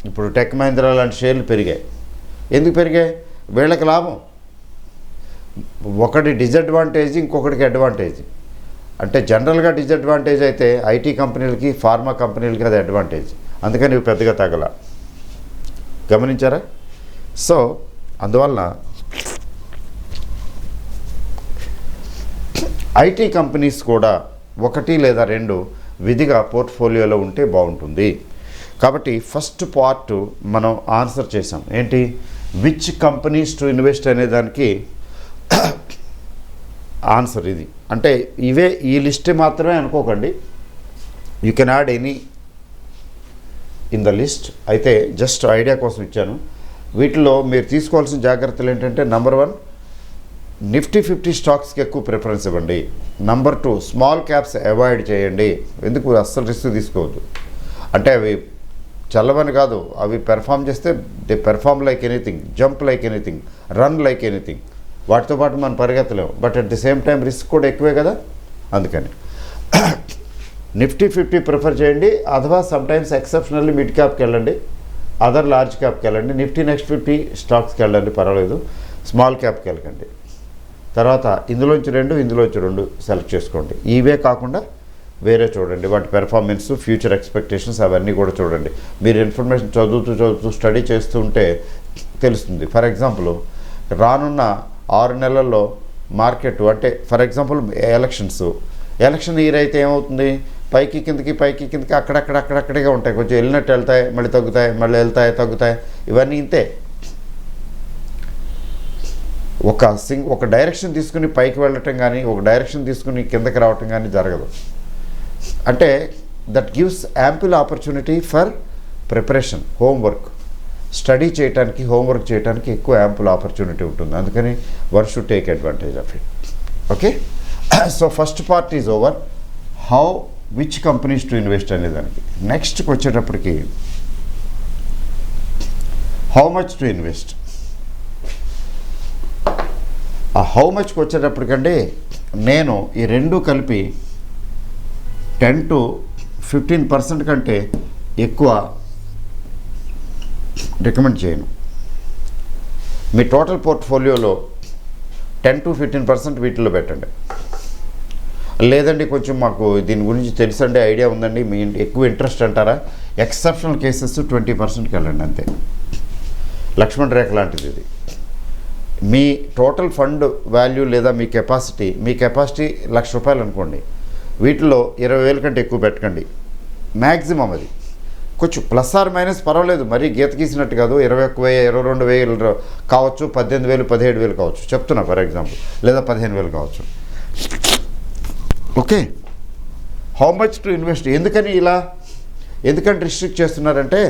ఇప్పుడు టెక్ మహీంద్రా లాంటి షేర్లు పెరిగాయి. ఎందుకు పెరిగాయి? వీళ్ళకి లాభం. ఒకటి డిసడ్వాంటేజ్, ఇంకొకటికి అడ్వాంటేజ్. అంటే జనరల్గా డిసడ్వాంటేజ్ అయితే ఐటీ కంపెనీలకి, ఫార్మా కంపెనీలకి అది అడ్వాంటేజ్. అందుకని ఇవి పెద్దగా తగల. గమనించారా? సో అందువల్ల ఐటీ కంపెనీస్ కూడా ఒకటి లేదా రెండు విధిగా పోర్ట్ఫోలియోలో ఉంటే బాగుంటుంది. కాబట్టి ఫస్ట్ పార్ట్ మనం ఆన్సర్ చేసాం. ఏంటి, విచ్ కంపెనీస్ టు ఇన్వెస్ట్ అనే దానికి ఆన్సర్ ఇది. అంటే ఇవే, ఈ లిస్ట్ మాత్రమే అనుకోకండి, you can add any in the list. అయితే జస్ట్ ఐడియా కోసం ఇచ్చాను. వీటిలో మీరు తీసుకోవాల్సిన జాగ్రత్తలు ఏంటంటే, నెంబర్ 1 నిఫ్టీ 50 స్టాక్స్కి ఎక్కువ ప్రిఫరెన్స్ ఇవ్వండి. నెంబర్ 2 స్మాల్ క్యాప్స్ అవాయిడ్ చేయండి. ఎందుకు, అస్సలు రిస్క్ తీసుకోవద్దు. అంటే అవి చల్లవని కాదు, అవి పెర్ఫామ్ చేస్తే they perform like anything, jump like anything, run like anything. వాటితో పాటు మనం పరిగెత్తలేము. But at the same time risk కూడా ఎక్కువే కదా. అందుకని నిఫ్టీ 50 ప్రిఫర్ చేయండి. అథవా సమ్టైమ్స్ ఎక్సెప్షనల్లీ మిడ్ క్యాప్కి వెళ్ళండి, అదర్ లార్జ్ క్యాప్కి వెళ్ళండి. నిఫ్టీ నెక్స్ట్ 50 స్టాక్స్కి వెళ్ళండి, పర్వాలేదు. స్మాల్ క్యాప్కి వెళ్ళకండి. తర్వాత ఇందులోంచి 2 సెలెక్ట్ చేసుకోండి. ఇవే కాకుండా వేరే చూడండి, వాటి పెర్ఫార్మెన్స్, ఫ్యూచర్ ఎక్స్పెక్టేషన్స్ అవన్నీ కూడా చూడండి. మీరు ఇన్ఫర్మేషన్ చదువుతూ స్టడీ చేస్తూ ఉంటే తెలుస్తుంది. ఫర్ ఎగ్జాంపుల్, రానున్న 6 నెలల్లో మార్కెట్, అంటే ఫర్ ఎగ్జాంపుల్ ఎలక్షన్ ఇయర్ అయితే ఏమవుతుంది, పైకి కిందకి అక్కడక్కడిగా ఉంటాయి. కొంచెం వెళ్ళినట్టు వెళ్తాయి, మళ్ళీ తగ్గుతాయి, మళ్ళీ వెళ్తాయి, తగ్గుతాయి. ఇవన్నీ ఇంతే. ఒక డైరెక్షన్ తీసుకుని పైకి వెళ్ళటం కానీ ఒక డైరెక్షన్ తీసుకుని కిందకి రావటం కానీ జరగదు. అంటే that gives ample opportunity for preparation, homework, study చేయడానికి, హోంవర్క్ చేయడానికి ఎక్కువ యాంపుల్ ఆపర్చునిటీ ఉంటుంది. అందుకని one should take advantage of it. Okay, so first part is over. Which companies to invest అనేదానికి. నెక్స్ట్కి వచ్చేటప్పటికి హౌ మచ్ టు ఇన్వెస్ట్. ఆ హౌ మచ్కి వచ్చేటప్పటికంటే నేను ఈ రెండు కలిపి 10 to 15% కంటే ఎక్కువ రికమెండ్ చేయను. మీ టోటల్ పోర్ట్ఫోలియోలో 10 to 15% వీటిలో పెట్టండి. లేదండి కొంచెం మాకు దీని గురించి తెలుసండి, ఐడియా ఉందండి, మీ ఎక్కువ ఇంట్రెస్ట్ అంటారా, ఎక్సెప్షనల్ కేసెస్ 20%కి వెళ్ళండి అంతే. లక్ష్మణ్ రేఖ లాంటిది ఇది. మీ టోటల్ ఫండ్ వాల్యూ లేదా మీ కెపాసిటీ ₹1,00,000 అనుకోండి, వీటిలో 20,000 కంటే ఎక్కువ పెట్టకండి మ్యాక్సిమం. అది కొంచెం ప్లస్ ఆర్ మైనస్ పర్వాలేదు, మరీ గీత గీసినట్టు కాదు. 21,000 22,000 కావచ్చు, 18,000 17,000 కావచ్చు చెప్తున్నా ఫర్ ఎగ్జాంపుల్, లేదా 15,000 కావచ్చు. Okay, how much to invest. ఎందుకని రిస్ట్రిక్ట్ చేస్తున్నారంటే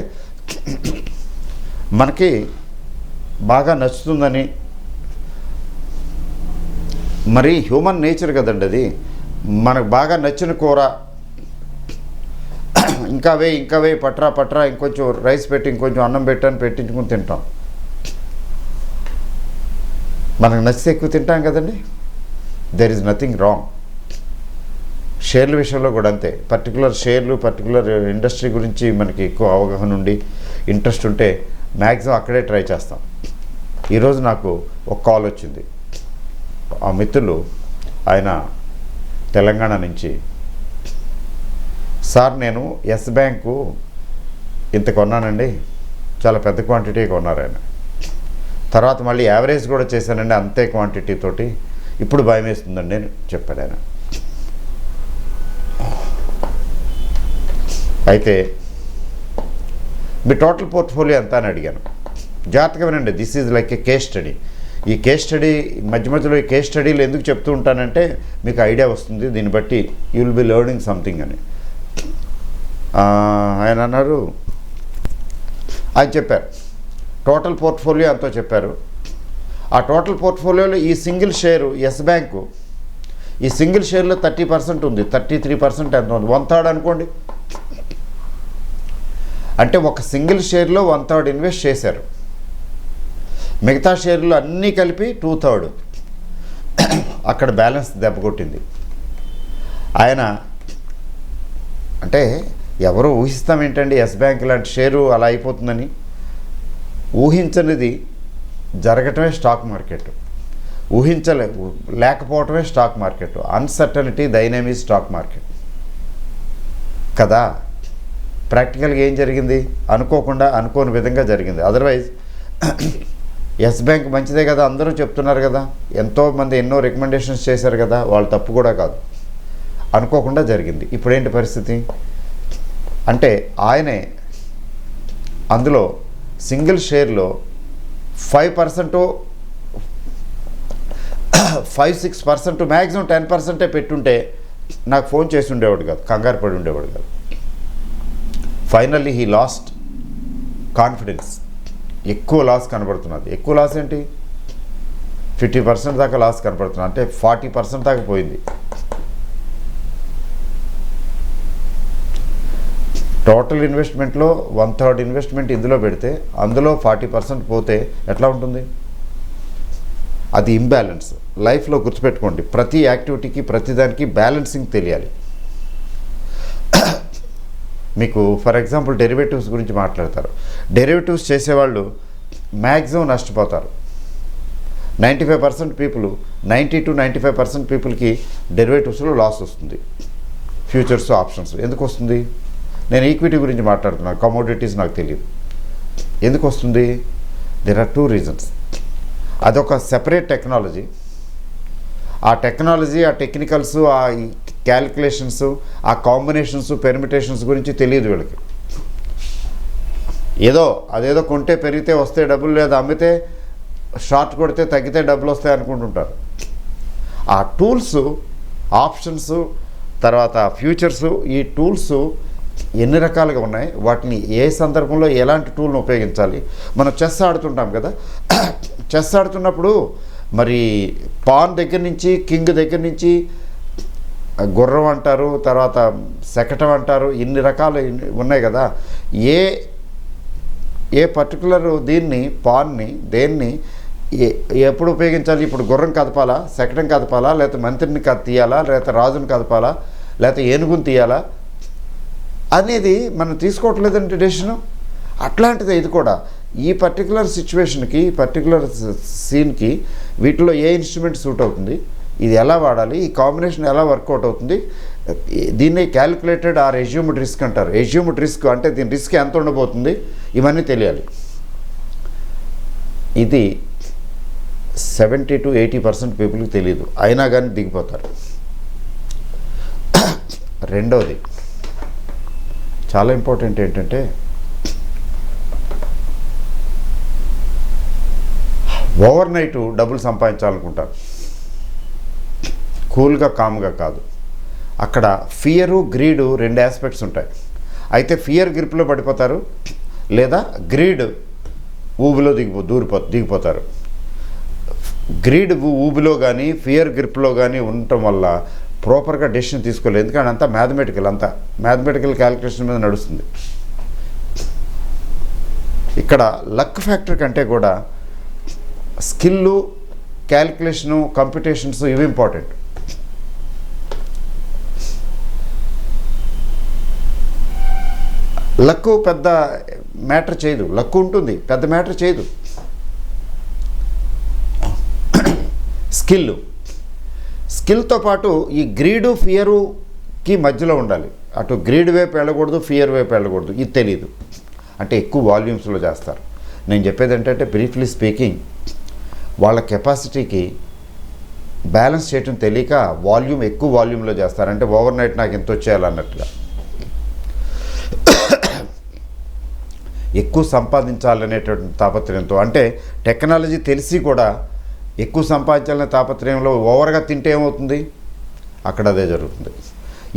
మనకి బాగా నచ్చుతుందని. మరి హ్యూమన్ నేచర్ కదండి అది. మనకు బాగా నచ్చిన కూర ఇంకా వేయి పట్రా ఇంకొంచెం రైస్ పెట్టి ఇంకొంచెం అన్నం పెట్టించుకుని తింటాం. మనకు నచ్చితే ఎక్కువ తింటాం కదండి. There is nothing wrong. షేర్ల విషయంలో కూడా అంతే. పర్టికులర్ ఇండస్ట్రీ గురించి మనకి ఎక్కువ అవగాహన ఉండి ఇంట్రెస్ట్ ఉంటే మ్యాక్సిమం అక్కడే ట్రై చేస్తాం. ఈరోజు నాకు ఒక కాల్ వచ్చింది. ఆ మిత్రులు, ఆయన తెలంగాణ నుంచి, సార్ నేను ఎస్ బ్యాంకు ఇంత కొన్నానండి, చాలా పెద్ద క్వాంటిటీ కొన్నారు ఆయన. తర్వాత మళ్ళీ యావరేజ్ కూడా చేశానండి అంతే క్వాంటిటీ తోటి, ఇప్పుడు భయం వేస్తుందండి అని చెప్పాడు ఆయన. అయితే మీ టోటల్ పోర్ట్ఫోలియో ఎంత అని అడిగాను. జాగ్రత్తగా వినండి, this is like A case study. ఈ కేస్ స్టడీ మధ్యలో ఈ కేస్ స్టడీలు ఎందుకు చెప్తూ ఉంటానంటే మీకు ఐడియా వస్తుంది, దీన్ని బట్టి you will be learning something అని. ఆయన అన్నారు, ఆయన చెప్పారు టోటల్ పోర్ట్ఫోలియో ఎంతో చెప్పారు. ఆ టోటల్ పోర్ట్ఫోలియోలో ఈ సింగిల్ షేరు ఎస్ బ్యాంకు, ఈ సింగిల్ షేర్లో 30% ఉంది, 33% ఎంత ఉంది, 1/3 అనుకోండి. అంటే ఒక సింగిల్ షేర్లో 1/3 ఇన్వెస్ట్ చేశారు, మిగతా షేర్లు అన్నీ కలిపి 2/3. అక్కడ బ్యాలెన్స్ దెబ్బకొట్టింది. ఆయన అంటే ఎవరు ఊహిస్తాం ఏంటండి ఎస్ బ్యాంక్ లాంటి షేరు అలా అయిపోతుందని. ఊహించనిది జరగటమే స్టాక్ మార్కెట్, లేకపోవటమే స్టాక్ మార్కెట్. అన్సర్టనిటీ దైనమీ స్టాక్ మార్కెట్ కదా. ప్రాక్టికల్గా ఏం జరిగింది, అనుకోని విధంగా జరిగింది. అదర్వైజ్ ఎస్ బ్యాంక్ మంచిదే కదా, అందరూ చెప్తున్నారు కదా, ఎంతోమంది ఎన్నో రికమెండేషన్స్ చేశారు కదా, వాళ్ళు తప్పు కూడా కాదు. అనుకోకుండా జరిగింది. ఇప్పుడేంటి పరిస్థితి అంటే ఆయనే అందులో సింగిల్ షేర్లో 5%, 5-6%, మ్యాక్సిమం 10% పెట్టుంటే నాకు ఫోన్ చేసి ఉండేవాడు కాదు, కంగారు పడి ఉండేవాడు కాదు. Finally he lost confidence. ఎక్కువ లాస్ కనబడుతున్నది. ఎక్కువ లాస్ ఏంటి, 50% దాకా లాస్ కనబడుతున్నది, అంటే 40% దాకా పోయింది. టోటల్ ఇన్వెస్ట్మెంట్లో 1/3 ఇన్వెస్ట్మెంట్ ఇందులో పెడితే అందులో 40% పోతే ఎట్లా ఉంటుంది? అది ఇంబ్యాలెన్స్. లైఫ్లో గుర్తుపెట్టుకోండి, ప్రతి యాక్టివిటీకి ప్రతిదానికి బ్యాలెన్సింగ్ తెలియాలి. మీకు ఫర్ ఎగ్జాంపుల్ డెరివేటివ్స్ గురించి మాట్లాడతారు. డెరివేటివ్స్ చేసేవాళ్ళు మ్యాక్సిమం నష్టపోతారు. 90% పీపుల్, 90 to 95% పీపుల్కి డెరివేటివ్స్లో లాస్ వస్తుంది. ఫ్యూచర్స్, ఆప్షన్స్ ఎందుకు వస్తుంది? నేను ఈక్విటీ గురించి మాట్లాడుతున్నాను, కమోడిటీస్ నాకు తెలియదు. ఎందుకు వస్తుంది? There are 2 reasons. అదొక సెపరేట్ టెక్నాలజీ. ఆ టెక్నాలజీ, ఆ టెక్నికల్స్, ఆ క్యాలిక్యులేషన్స్, ఆ కాంబినేషన్స్, పెర్మిటేషన్స్ గురించి తెలియదు వీళ్ళకి. అదేదో కొంటే పెరిగితే వస్తే డబ్బులు, లేదా అమ్మితే షార్ట్ కొడితే తగ్గితే డబ్బులు వస్తాయి అనుకుంటుంటారు. ఆ టూల్స్, ఆప్షన్స్, తర్వాత ఫ్యూచర్స్, ఈ టూల్స్ ఎన్ని రకాలుగా ఉన్నాయి, వాటిని ఏ సందర్భంలో ఎలాంటి టూల్ని ఉపయోగించాలి. మనం చెస్ ఆడుతుంటాం కదా, చెస్ ఆడుతున్నప్పుడు మరి పాన్ దగ్గర నుంచి, కింగ్ దగ్గర నుంచి, గుర్రం అంటారు, తర్వాత శకటం అంటారు, ఇన్ని రకాలు ఉన్నాయి కదా. ఏ పర్టికులర్ దీన్ని, పాన్ని దేన్ని ఎప్పుడు ఉపయోగించాలి, ఇప్పుడు గుర్రం కదపాలా, శకటం కదపాలా, లేకపోతే మంత్రిని తీయాలా, లేకపోతే రాజుని కదపాలా, లేకపోతే ఏనుగుని తీయాలా అనేది మనం తీసుకోవట్లేదంటే డెసిషను. అట్లాంటిదే ఇది కూడా. ఈ పర్టికులర్ సిచ్యువేషన్కి, పర్టికులర్ సీన్కి వీటిలో ఏ ఇన్స్ట్రుమెంట్ సూట్ అవుతుంది, ఇది ఎలా వాడాలి, ఈ కాంబినేషన్ ఎలా వర్కౌట్ అవుతుంది, దీన్ని క్యాలిక్యులేటెడ్ ఆర్ ఎజ్యూమ్డ్ రిస్క్ అంటారు. ఎజ్యూమ్డ్ రిస్క్ అంటే దీని రిస్క్ ఎంత ఉండబోతుంది, ఇవన్నీ తెలియాలి. ఇది 70 to 80% పీపుల్కి తెలియదు, అయినా కానీ దిగిపోతారు. రెండవది చాలా ఇంపార్టెంట్ ఏంటంటే, ఓవర్ నైట్ డబ్బులు సంపాదించాలనుకుంటారు, కూల్గా కామ్గా కాదు. అక్కడ ఫియరు, గ్రీడు రెండు ఆస్పెక్ట్స్ ఉంటాయి. అయితే ఫియర్ గ్రిప్లో పడిపోతారు, లేదా గ్రీడ్ ఊబిలో దిగిపోతారు. గ్రీడ్ ఊబిలో కానీ, ఫియర్ గ్రిప్లో కానీ ఉండటం వల్ల ప్రాపర్గా డెసిషన్ తీసుకోలేదు. ఎందుకంటే అంతా మ్యాథమెటికల్ క్యాలిక్యులేషన్ మీద నడుస్తుంది. ఇక్కడ లక్ ఫ్యాక్టర్ కంటే కూడా స్కిల్లు, క్యాలిక్యులేషను, కంప్యూటేషన్స్ ఇవి ఇంపార్టెంట్. లక్ పెద్ద మ్యాటర్ చేయదు, లక్ ఉంటుంది, పెద్ద మ్యాటర్ చేయదు. స్కిల్తో పాటు ఈ గ్రీడు, ఫియరుకి మధ్యలో ఉండాలి. అటు గ్రీడ్ వైపు వెళ్ళకూడదు, ఫియర్ వైపు వెళ్ళకూడదు. ఇది తెలియదు, అంటే ఎక్కువ వాల్యూమ్స్లో చేస్తారు. నేను చెప్పేది ఏంటంటే, బ్రీఫ్లీ స్పీకింగ్, వాళ్ళ కెపాసిటీకి బ్యాలెన్స్ చేయటం తెలియక ఎక్కువ వాల్యూమ్లో చేస్తారు. అంటే ఓవర్ నైట్ నాకు ఎంత వచ్చేయాలన్నట్టుగా, ఎక్కువ సంపాదించాలనేటువంటి తాపత్రయంతో. అంటే టెక్నాలజీ తెలిసి కూడా ఎక్కువ సంపాదించాలనే తాపత్రయంలో ఓవర్గా తింటే ఏమవుతుంది, అక్కడ అదే జరుగుతుంది.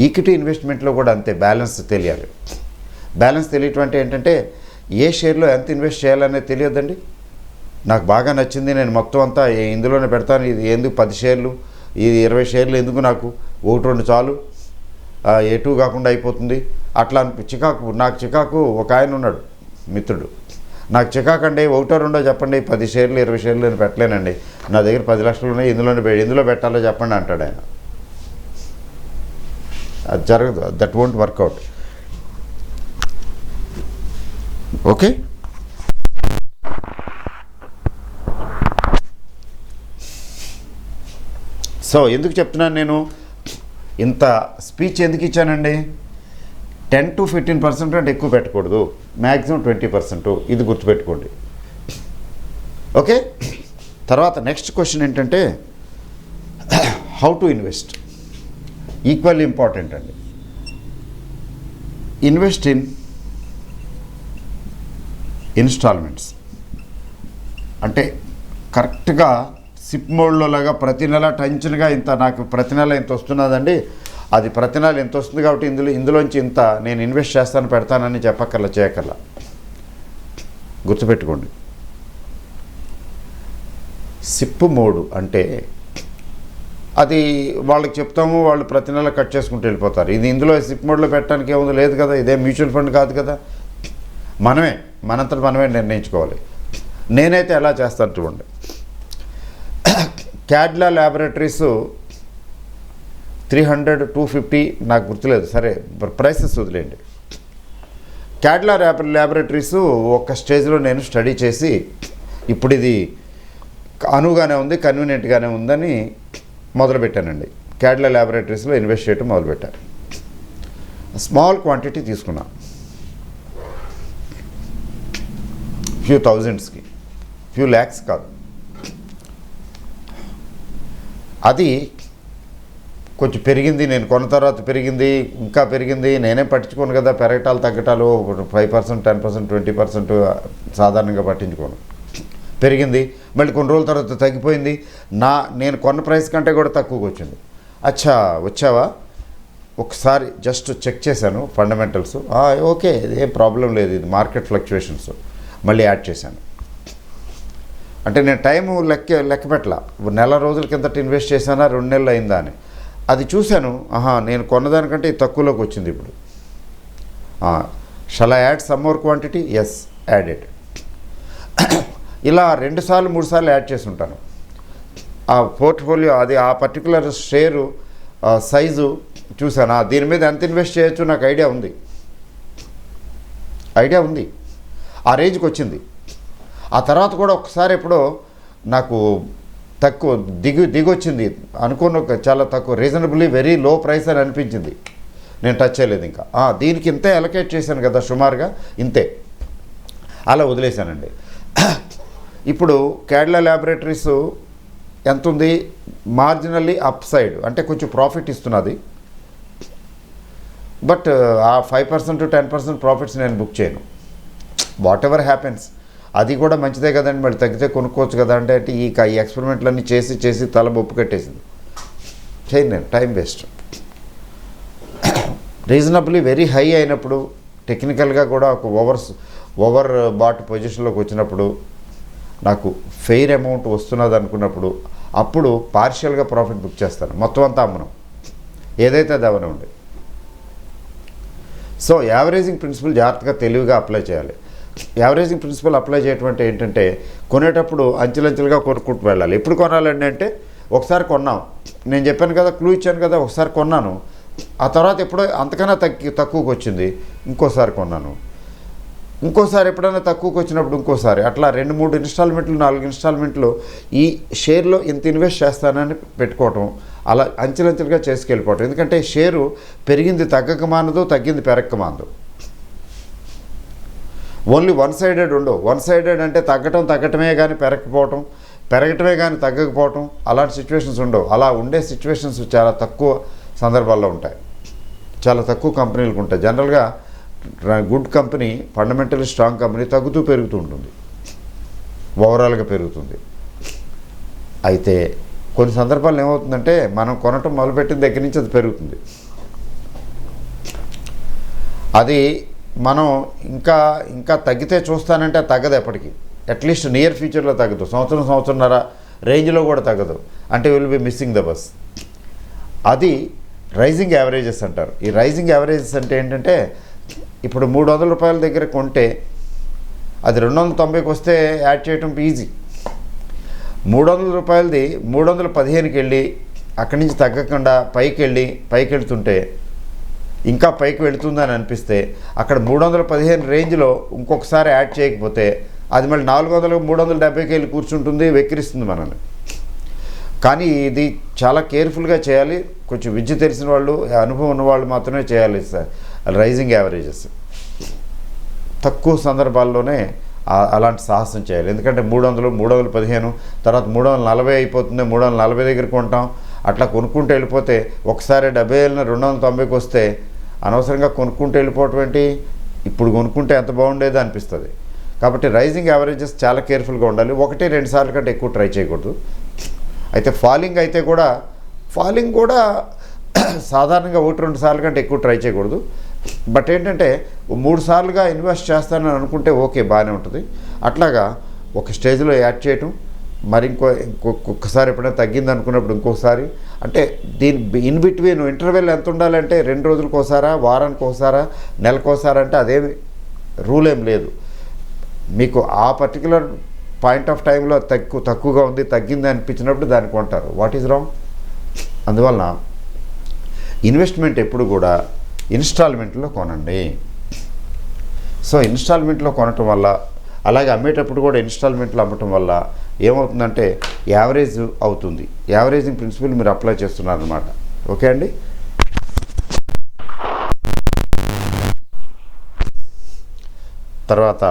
ఈక్విటీ ఇన్వెస్ట్మెంట్లో కూడా అంతే, బ్యాలెన్స్ తెలియాలి. బ్యాలెన్స్ తెలియటం అంటే ఏంటంటే, ఏ షేర్లో ఎంత ఇన్వెస్ట్ చేయాలనేది తెలియదండి. నాకు బాగా నచ్చింది, నేను మొత్తం అంతా ఇందులోనే పెడతాను, ఇది ఎందుకు 10 షేర్లు, ఇది 20 షేర్లు ఎందుకు, నాకు 1-2 చాలు, ఎటు కాకుండా అయిపోతుంది అట్లా నాకు చికాకు ఒక ఆయన ఉన్నాడు మిత్రుడు, నాకు చికాకు అండి, 1-2 చెప్పండి, 10 షేర్లు 20 షేర్లు నేను పెట్టలేనండి, నా దగ్గర 10 లక్షలు ఉన్నాయి, ఎందులో పెట్టాలో చెప్పండి అంటాడు ఆయన. అది జరగదు, that won't work out. Okay, so ఎందుకు చెప్తున్నాను నేను, ఇంత స్పీచ్ ఎందుకు ఇచ్చానండి? 10 to 15% అంటే ఎక్కువ పెట్టకూడదు, మ్యాక్సిమం 20%, ఇది గుర్తుపెట్టుకోండి. ఓకే, తర్వాత నెక్స్ట్ క్వశ్చన్ ఏంటంటే, how to invest, equally important అండి. ఇన్వెస్ట్ ఇన్ ఇన్స్టాల్మెంట్స్, అంటే కరెక్ట్గా సిప్ మోడ్లో లాగా ప్రతి నెల టెన్షన్గా నాకు ప్రతి నెల ఇంత వస్తున్నదండి, అది ప్రతి నెల ఎంత వస్తుంది కాబట్టి ఇందులోంచి ఇంత నేను ఇన్వెస్ట్ చేస్తాను, పెడతానని చేయకల్లా. గుర్తుపెట్టుకోండి, సిప్ మోడ్ అంటే అది వాళ్ళకి చెప్తాము, వాళ్ళు ప్రతి నెల కట్ చేసుకుంటూ వెళ్ళిపోతారు. ఇది ఇందులో సిప్ మోడ్లో పెట్టడానికి ఏముంది, లేదు కదా, ఇదే మ్యూచువల్ ఫండ్ కాదు కదా, మనంతట మనమే నిర్ణయించుకోవాలి. నేనైతే ఎలా చేస్తాను చూడండి, క్యాడ్లా ల్యాబొరేటరీస్ 300, 250 నాకు గుర్తులేదు, సరే ప్రైసెస్ వదిలేండి. క్యాడ్లా ల్యాబొరేటరీస్ ఒక స్టేజ్లో నేను స్టడీ చేసి, ఇప్పుడు ఇది అనువుగానే ఉంది, కన్వీనియంట్గానే ఉందని మొదలుపెట్టానండి. క్యాడ్లా ల్యాబొరేటరీస్లో ఇన్వెస్ట్ చేయడం మొదలుపెట్టాను. స్మాల్ క్వాంటిటీ తీసుకున్నా, ఫ్యూ థౌజండ్స్కి, ఫ్యూ ల్యాక్స్ కాదు. అది కొంచెం పెరిగింది, నేను కొన్న తర్వాత పెరిగింది, ఇంకా పెరిగింది, నేనే పట్టించుకోను కదా, పెరగటాలు తగ్గటాలు 5%, 10%, 20% సాధారణంగా పట్టించుకోను. పెరిగింది, మళ్ళీ కొన్ని రోజుల తర్వాత తగ్గిపోయింది, నేను కొన్న ప్రైస్ కంటే కూడా తక్కువకి వచ్చింది. అచ్చా వచ్చావా, ఒకసారి జస్ట్ చెక్ చేశాను ఫండమెంటల్స్, ఓకే ఏం ప్రాబ్లం లేదు, ఇది మార్కెట్ ఫ్లక్చువేషన్స్, మళ్ళీ యాడ్ చేశాను. అంటే నేను టైము లెక్క పెట్టలా, నెల రోజుల కిందట ఇన్వెస్ట్ చేశానా 2 నెలలు అయిందా అని. అది చూశాను, నేను కొన్నదానికంటే తక్కువలోకి వచ్చింది ఇప్పుడు. Shall I add some more quantity? Yes, added. ఇలా 2 సార్లు 3 సార్లు యాడ్ చేసి ఉంటాను. ఆ పోర్ట్ఫోలియో అది ఆ పర్టికులర్ షేరు సైజు చూసాను, దీని మీద ఎంత ఇన్వెస్ట్ చేయొచ్చు నాకు ఐడియా ఉంది, ఆ రేంజ్కి వచ్చింది. ఆ తర్వాత కూడా ఒకసారి ఎప్పుడో నాకు తక్కువ దిగొచ్చింది, అనుకున్న చాలా తక్కువ, రీజనబుల్లీ వెరీ లో ప్రైస్ అని అనిపించింది, నేను టచ్ చేయలేదు ఇంకా. దీనికి ఇంతే అలొకేట్ చేశాను కదా సుమారుగా, ఇంతే, అలా వదిలేశానండి. ఇప్పుడు క్యాడిలా ల్యాబొరేటరీస్ ఎంత ఉంది, మార్జినల్లీ అప్ సైడ్, అంటే కొంచెం ప్రాఫిట్ ఇస్తున్నది, బట్ ఆ 5% to 10% ప్రాఫిట్స్ నేను బుక్ చేయను. వాట్ ఎవర్ హ్యాపెన్స్, అది కూడా మంచిదే కదండి, మళ్ళీ తగ్గితే కొనుక్కోవచ్చు కదా అంటే ఈ ఎక్స్పెరిమెంట్లన్నీ చేసి తల బొప్పు కట్టేసింది, చేయను నేను, time waste. Reasonably very high అయినప్పుడు, టెక్నికల్గా కూడా ఒక ఓవర్ బాట్ పొజిషన్లోకి వచ్చినప్పుడు, నాకు ఫెయిర్ అమౌంట్ వస్తున్నది అనుకున్నప్పుడు, అప్పుడు పార్షియల్గా ప్రాఫిట్ బుక్ చేస్తాను, మొత్తం అంతా అమ్మను, ఏదైతే అది అవనండి. సో యావరేజింగ్ ప్రిన్సిపల్ జాగ్రత్తగా తెలివిగా అప్లై చేయాలి. యావరేజింగ్ ప్రిన్సిపల్ అప్లై చేయటం అంటే ఏంటంటే, కొనేటప్పుడు అంచెలంచెలుగా కొనుక్కుంటూ వెళ్ళాలి. ఎప్పుడు కొనాలండి అంటే, ఒకసారి కొన్నాం, నేను చెప్పాను కదా, క్లూ ఇచ్చాను కదా, ఒకసారి కొన్నాను, ఆ తర్వాత ఎప్పుడో అంతకన్నా తక్కువకి వచ్చింది, ఇంకోసారి కొన్నాను, ఇంకోసారి ఎప్పుడైనా తక్కువకి వచ్చినప్పుడు ఇంకోసారి, అట్లా 2-3 ఇన్స్టాల్మెంట్లు 4 ఇన్స్టాల్మెంట్లు ఈ షేర్లో ఇంత ఇన్వెస్ట్ చేస్తానని పెట్టుకోవటం, అలా అంచెలంచెలుగా చేసుకెళ్ళిపోవటం. ఎందుకంటే షేరు పెరిగింది తగ్గక మానదు, తగ్గింది పెరగక మానదు. ఓన్లీ వన్ సైడెడ్ ఉండవు. వన్ సైడెడ్ అంటే తగ్గటమే కానీ పెరగకపోవటం, పెరగటమే కానీ తగ్గకపోవటం, అలాంటి సిచ్యువేషన్స్ ఉండవు. అలా ఉండే సిచ్యువేషన్స్ చాలా తక్కువ సందర్భాల్లో ఉంటాయి, చాలా తక్కువ కంపెనీలకు ఉంటాయి. జనరల్గా good company, fundamentally strong company తగ్గుతూ పెరుగుతూ ఉంటుంది, ఓవరాల్గా పెరుగుతుంది. అయితే కొన్ని సందర్భాల్లో ఏమవుతుందంటే, మనం కొనటం మొదలుపెట్టిన దగ్గర నుంచి అది పెరుగుతుంది. అది మనం ఇంకా తగ్గితే చూస్తానంటే తగ్గదు ఎప్పటికీ, అట్లీస్ట్ నియర్ ఫ్యూచర్లో తగ్గదు, సంవత్సరంన్నర రేంజ్లో కూడా తగ్గదు, అంటే will be missing the bus. అది రైజింగ్ యావరేజెస్ అంటారు. ఈ రైజింగ్ యావరేజెస్ అంటే ఏంటంటే, ఇప్పుడు 300 రూపాయల దగ్గర కొంటే అది 290కి వస్తే యాడ్ చేయటం ఈజీ. 300 రూపాయలది 315కి వెళ్ళి అక్కడి నుంచి తగ్గకుండా పైకి వెళ్తుంటే, ఇంకా పైకి వెళుతుందని అనిపిస్తే, అక్కడ 315 రేంజ్లో ఇంకొకసారి యాడ్ చేయకపోతే అది మళ్ళీ 400 370కి వెళ్ళి కూర్చుంటుంది, వెక్కిరిస్తుంది మనల్ని. కానీ ఇది చాలా కేర్ఫుల్గా చేయాలి, కొంచెం విద్య తెలిసిన వాళ్ళు, అనుభవం ఉన్నవాళ్ళు మాత్రమే చేయాలి సార్ రైజింగ్ యావరేజెస్. తక్కువ సందర్భాల్లోనే అలాంటి సాహసం చేయాలి. ఎందుకంటే 300 315 తర్వాత 340 అయిపోతుంది, 340 దగ్గర కొంటాం, అట్లా కొనుక్కుంటూ వెళ్ళిపోతే ఒకసారి 70 వెళ్ళిన 290కి వస్తే అనవసరంగా కొనుక్కుంటూ వెళ్ళిపోవటం ఏంటి, ఇప్పుడు కొనుక్కుంటే ఎంత బాగుండేదో అనిపిస్తుంది. కాబట్టి రైజింగ్ యావరేజెస్ చాలా కేర్ఫుల్గా ఉండాలి. 1-2 సార్లు కంటే ఎక్కువ ట్రై చేయకూడదు. అయితే ఫాలింగ్ కూడా సాధారణంగా 1-2 సార్లు కంటే ఎక్కువ ట్రై చేయకూడదు. బట్ ఏంటంటే 3 సార్లుగా ఇన్వెస్ట్ చేస్తానని అనుకుంటే ఓకే, బాగానే ఉంటుంది. అట్లాగా ఒక స్టేజ్లో యాడ్ చేయటం, మరి ఇంకొకసారి ఎప్పుడైనా తగ్గింది అనుకున్నప్పుడు ఇంకొకసారి, అంటే దీని ఇన్ బిట్వీన్ ఇంటర్వెల్ ఎంత ఉండాలంటే 2 రోజులకు ఒకసారా, వారానికి ఒకసారా, నెలకు ఒకసారి అంటే అదేమి రూల్ ఏం లేదు. మీకు ఆ పర్టికులర్ పాయింట్ ఆఫ్ టైంలో తక్కువగా ఉంది, తగ్గింది అనిపించినప్పుడు దాన్ని కొంటారు. What is wrong? అందువలన ఇన్వెస్ట్మెంట్ ఎప్పుడు కూడా ఇన్స్టాల్మెంట్లో కొనండి. సో ఇన్స్టాల్మెంట్లో కొనటం వల్ల, అలాగే అమ్మేటప్పుడు కూడా ఇన్స్టాల్మెంట్లో అమ్మటం వల్ల ఏమవుతుందంటే యావరేజ్ అవుతుంది. యావరేజింగ్ ప్రిన్సిపల్ మీరు అప్లై చేస్తున్నారన్నమాట. ఓకే అండి. తర్వాత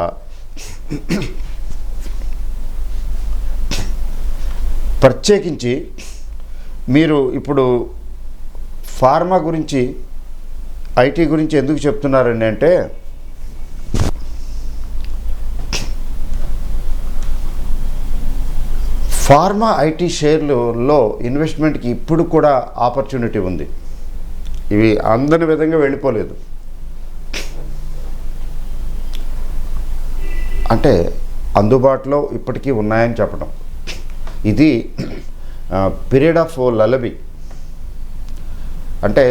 ప్రత్యేకించి మీరు ఇప్పుడు ఫార్మా గురించి, ఐటీ గురించి ఎందుకు చెప్తున్నారండి అంటే, ఫార్మా ఐటీ షేర్లలో ఇన్వెస్ట్మెంట్కి ఇప్పుడు కూడా ఆపర్చునిటీ ఉంది. ఇవి అందని విధంగా వెళ్ళిపోలేదు. అంటే అందుబాటులో ఇప్పటికీ ఉన్నాయని చెప్పడం. ఇది పీరియడ్ ఆఫ్ లలబీ, అంటే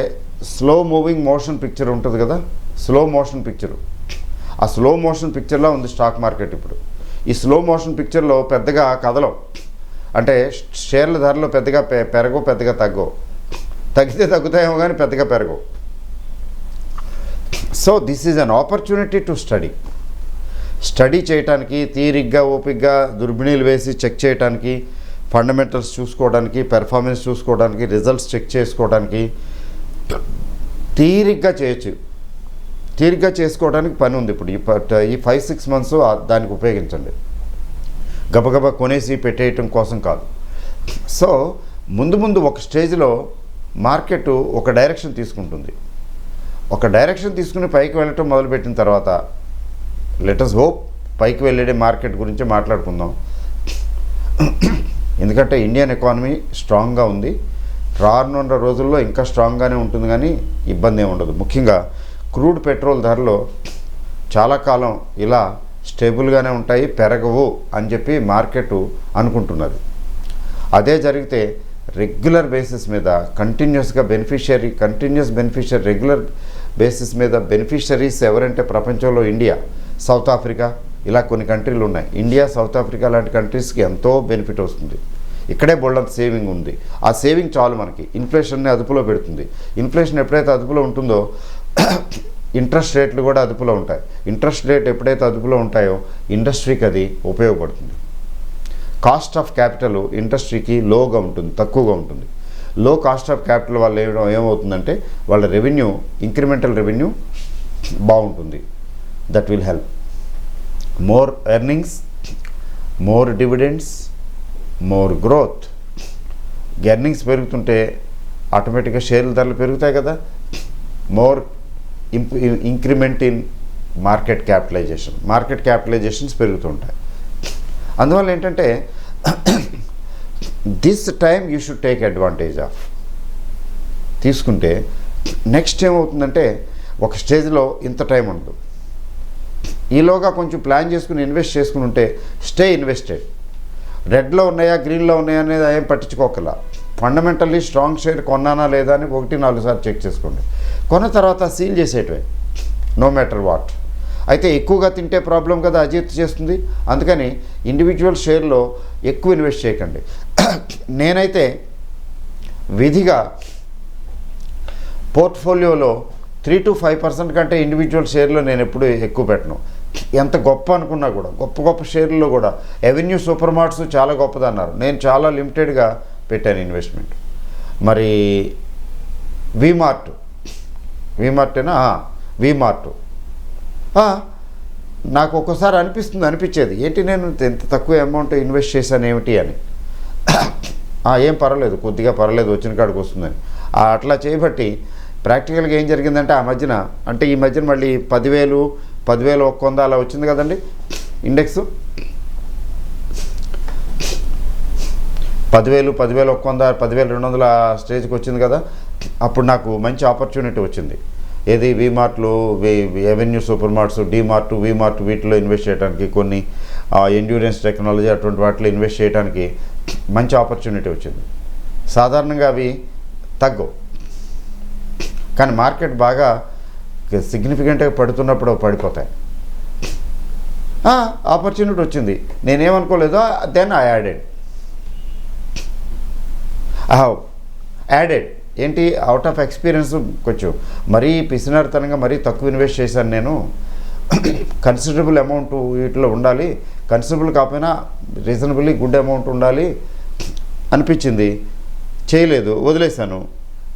స్లో మూవింగ్ మోషన్ పిక్చర్ ఉంటుంది కదా, స్లో మోషన్ పిక్చరు. ఆ స్లో మోషన్ పిక్చర్లో ఉంది స్టాక్ మార్కెట్ ఇప్పుడు. ఈ స్లో మోషన్ పిక్చర్లో పెద్దగా కదలవు, అంటే షేర్ల ధరలు పెద్దగా పెరగవు, పెద్దగా తగ్గవు. తగ్గితే తగ్గుతాయేమో కానీ పెద్దగా పెరగవు. So this is an opportunity to study చేయడానికి, తీరిగ్గా ఓపిగ్గా దుర్బిణీలు వేసి చెక్ చేయడానికి, ఫండమెంటల్స్ చూసుకోవడానికి, పెర్ఫార్మెన్స్ చూసుకోవడానికి, రిజల్ట్స్ చెక్ చేసుకోవడానికి తీరిగ్గా చేయొచ్చు. తీరిగ్గా చేసుకోవడానికి పని ఉంది ఇప్పుడు. ఈ 5-6 మంత్స్ దానికి ఉపయోగించండి. గబగబా కొనేసి పెట్టేయటం కోసం కాదు. సో ముందు ముందు ఒక స్టేజ్లో మార్కెట్ ఒక డైరెక్షన్ తీసుకుంటుంది. ఒక డైరెక్షన్ తీసుకుని పైకి వెళ్ళటం మొదలుపెట్టిన తర్వాత లెట్ us హోప్ పైకి వెళ్ళే మార్కెట్ గురించి మాట్లాడుకుందాం. ఎందుకంటే ఇండియన్ ఎకానమీ స్ట్రాంగ్గా ఉంది. రానున్న రోజుల్లో ఇంకా స్ట్రాంగ్గానే ఉంటుంది, కానీ ఇబ్బంది ఏమి ఉండదు. ముఖ్యంగా క్రూడ్ పెట్రోల్ ధరలు చాలా కాలం ఇలా స్టేబుల్గానే ఉంటాయి, పెరగవు అని చెప్పి మార్కెట్ అనుకుంటున్నది. అదే జరిగితే రెగ్యులర్ బేసిస్ మీద కంటిన్యూస్ బెనిఫిషియరీ రెగ్యులర్ బేసిస్ మీద బెనిఫిషరీస్ ఎవరంటే ప్రపంచంలో ఇండియా, సౌత్ ఆఫ్రికా, ఇలా కొన్ని కంట్రీలు ఉన్నాయి. ఇండియా, సౌత్ ఆఫ్రికా లాంటి కంట్రీస్కి ఎంతో బెనిఫిట్ వస్తుంది. ఇక్కడే బోల్డంత సేవింగ్ ఉంది. ఆ సేవింగ్ చాలు మనకి ఇన్ఫ్లేషన్ని అదుపులో పెడుతుంది. ఇన్ఫ్లేషన్ ఎప్పుడైతే అదుపులో ఉంటుందో ఇంట్రెస్ట్ రేట్లు కూడా అదుపులో ఉంటాయి. ఇంట్రెస్ట్ రేట్ ఎప్పుడైతే అదుపులో ఉంటాయో ఇండస్ట్రీకి అది ఉపయోగపడుతుంది. కాస్ట్ ఆఫ్ క్యాపిటల్ ఇండస్ట్రీకి లోగా ఉంటుంది, తక్కువగా ఉంటుంది. లో కాస్ట్ ఆఫ్ క్యాపిటల్ వల్ల ఏమవుతుందంటే వాళ్ళ రెవెన్యూ, ఇంక్రిమెంటల్ రెవెన్యూ బాగుంటుంది. That will help. More earnings, more dividends, more growth. Earnings పెరుగుతుంటే ఆటోమేటిక్గా షేర్ల ధరలు పెరుగుతాయి కదా. More increment in market capitalisations పెరుగుతుంటాయి. అందువల్ల ఏంటంటే this time you should take advantage of. తీసుకుంటే నెక్స్ట్ ఏమవుతుందంటే ఒక స్టేజ్లో ఇంత టైం ఉండదు. ఈలోగా కొంచెం ప్లాన్ చేసుకుని ఇన్వెస్ట్ చేసుకుని ఉంటే స్టే ఇన్వెస్టెడ్. రెడ్లో ఉన్నాయా, గ్రీన్లో ఉన్నాయా అనేది ఏం పట్టించుకోకలా. ఫండమెంటల్లీ స్ట్రాంగ్ షేర్ కొన్నానా లేదా అని 1-4 సార్లు చెక్ చేసుకోండి. కొన్న తర్వాత సీల్ చేసేటివే, నో మ్యాటర్ వాట్. అయితే ఎక్కువగా తింటే ప్రాబ్లం కదా, అజీర్తి చేస్తుంది. అందుకని ఇండివిజువల్ షేర్లో ఎక్కువ ఇన్వెస్ట్ చేయకండి. నేనైతే విధిగా పోర్ట్ఫోలియోలో 3-5% కంటే ఇండివిజువల్ షేర్లో నేను ఎప్పుడు ఎక్కువ పెట్టను. ఎంత గొప్ప అనుకున్నా కూడా, గొప్ప షేర్లలో కూడా ఎవెన్యూ సూపర్ మార్ట్స్ చాలా గొప్పదన్నారు. నేను చాలా లిమిటెడ్గా పెట్టాను ఇన్వెస్ట్మెంట్. మరి వీమార్టేనా, వీమార్ట్ నాకు ఒక్కోసారి అనిపించేది ఏంటి నేను ఎంత తక్కువ అమౌంట్ ఇన్వెస్ట్ చేశాను ఏమిటి అని. ఏం పర్వాలేదు, కొద్దిగా పర్వాలేదు, వచ్చిన కాడికి వస్తుందని అట్లా చేయబట్టి ప్రాక్టికల్గా ఏం జరిగిందంటే ఈ మధ్యన మళ్ళీ 10,100 అలా వచ్చింది కదండి ఇండెక్స్. 10,100, 10,200 స్టేజ్కి వచ్చింది కదా. అప్పుడు నాకు మంచి ఆపర్చునిటీ వచ్చింది. ఏది వీమార్ట్లు, Avenue Supermarts, DMart, VMart, వీటిలో ఇన్వెస్ట్ చేయడానికి, కొన్ని ఎండ్యూరెన్స్ టెక్నాలజీ అటువంటి వాటిలో ఇన్వెస్ట్ చేయడానికి మంచి ఆపర్చునిటీ వచ్చింది. సాధారణంగా అవి తగ్గవు, కానీ మార్కెట్ బాగా సిగ్నిఫికెంట్గా పడుతున్నప్పుడు పడిపోతాయి. ఆపర్చునిటీ వచ్చింది, నేనేమనుకోలేదో దెన్ ఐ యాడెడ్ ఏంటి అవుట్ ఆఫ్ ఎక్స్పీరియన్స్. కొంచెం మరీ పిసినారితనంగా మరీ తక్కువ ఇన్వెస్ట్ చేశాను నేను. కన్సిడరబుల్ అమౌంట్ వీటిలో ఉండాలి, కన్సిడరబుల్ కాకపోయినా రీజనబుల్లీ గుడ్ అమౌంట్ ఉండాలి అనిపించింది. చేయలేదు, వదిలేశాను.